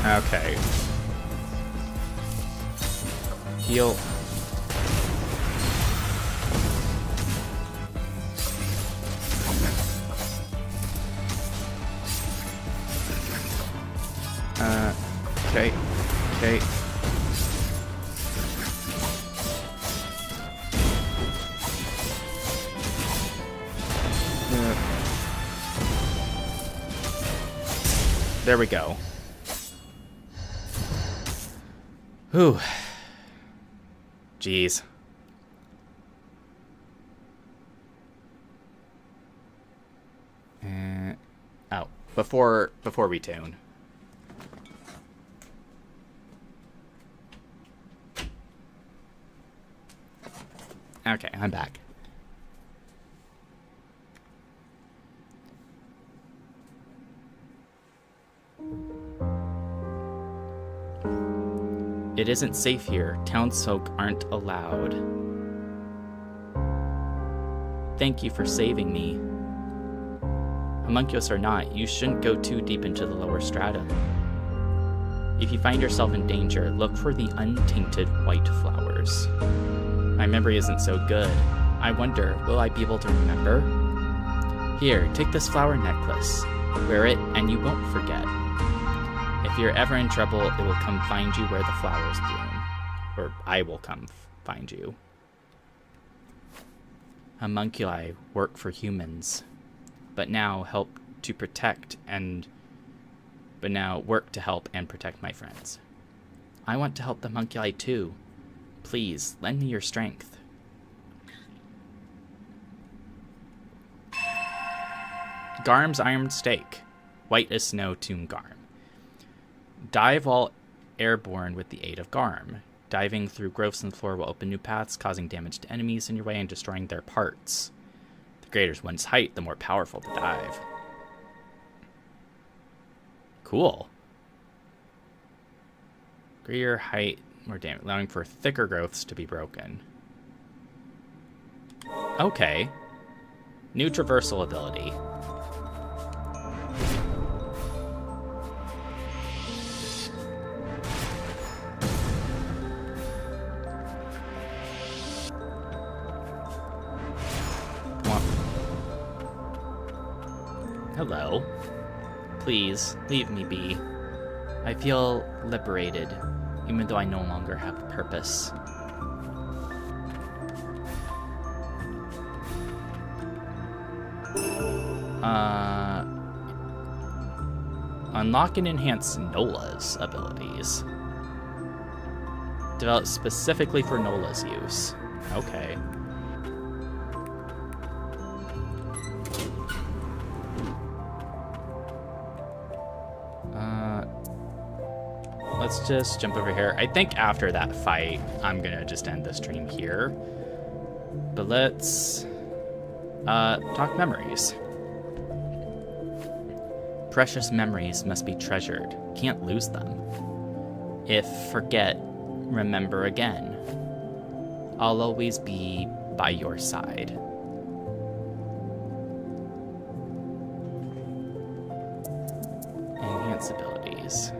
Okay. Heal. Okay. Okay. There we go. Whew. Jeez. Oh, before we tune. Okay, I'm back. It isn't safe here. Townsfolk aren't allowed. Thank you for saving me. Homunculus or not, you shouldn't go too deep into the lower stratum. If you find yourself in danger, look for the untainted white flowers. My memory isn't so good. I wonder, will I be able to remember? Here, take this flower necklace. Wear it and you won't forget. If you're ever in trouble, it will come find you where the flowers bloom. Or I will come find you. Homunculi work for humans, but now work to help and protect my friends. I want to help the homunculi too. Please, lend me your strength. Garm's Iron Stake. White as snow, Tomb Garm. Dive while airborne with the aid of Garm. Diving through growths in the floor will open new paths, causing damage to enemies in your way and destroying their parts. The greater one's height, the more powerful the dive. Cool. Greater height, more damage, allowing for thicker growths to be broken. Okay. New traversal ability. Hello. Please, leave me be. I feel liberated, even though I no longer have a purpose. Unlock and enhance Nola's abilities. Developed specifically for Nola's use. Okay. Let's just jump over here. I think after that fight, I'm gonna just end the stream here. But let's talk memories. Precious memories must be treasured. Can't lose them. If forget, remember again. I'll always be by your side. Enhance abilities.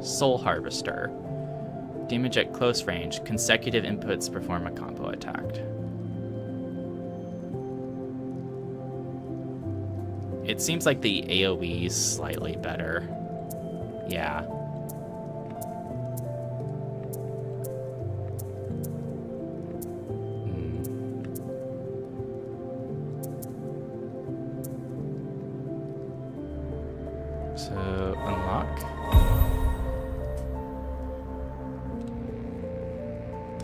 Soul Harvester. Damage at close range. Consecutive inputs perform a combo attack. It seems like the AoE is slightly better. Yeah. So, unlock.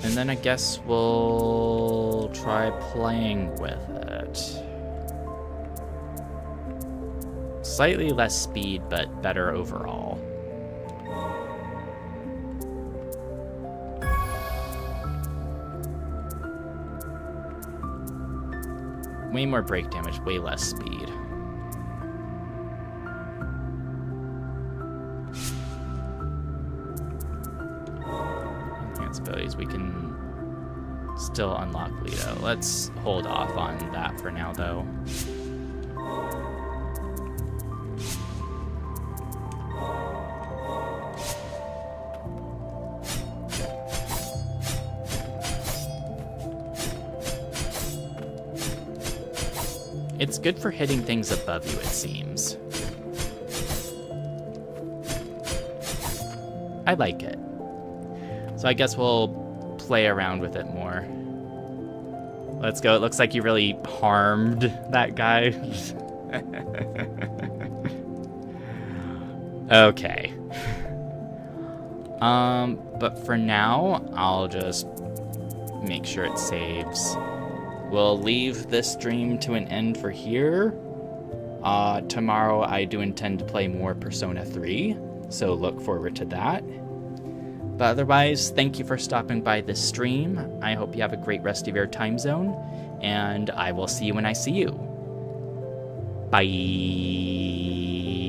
And then I guess we'll try playing with it. Slightly less speed, but better overall. Way more break damage, way less speed. Enhanced abilities, we can still unlock Lido. Let's hold off on that for now, though. It's good for hitting things above you, it seems. I like it. So I guess we'll play around with it more. Let's go. It looks like you really harmed that guy. Okay. But for now, I'll just make sure it saves. We'll leave this stream to an end for here. Tomorrow I do intend to play more Persona 3, so look forward to that. But otherwise, thank you for stopping by this stream. I hope you have a great rest of your time zone, and I will see you when I see you. Bye.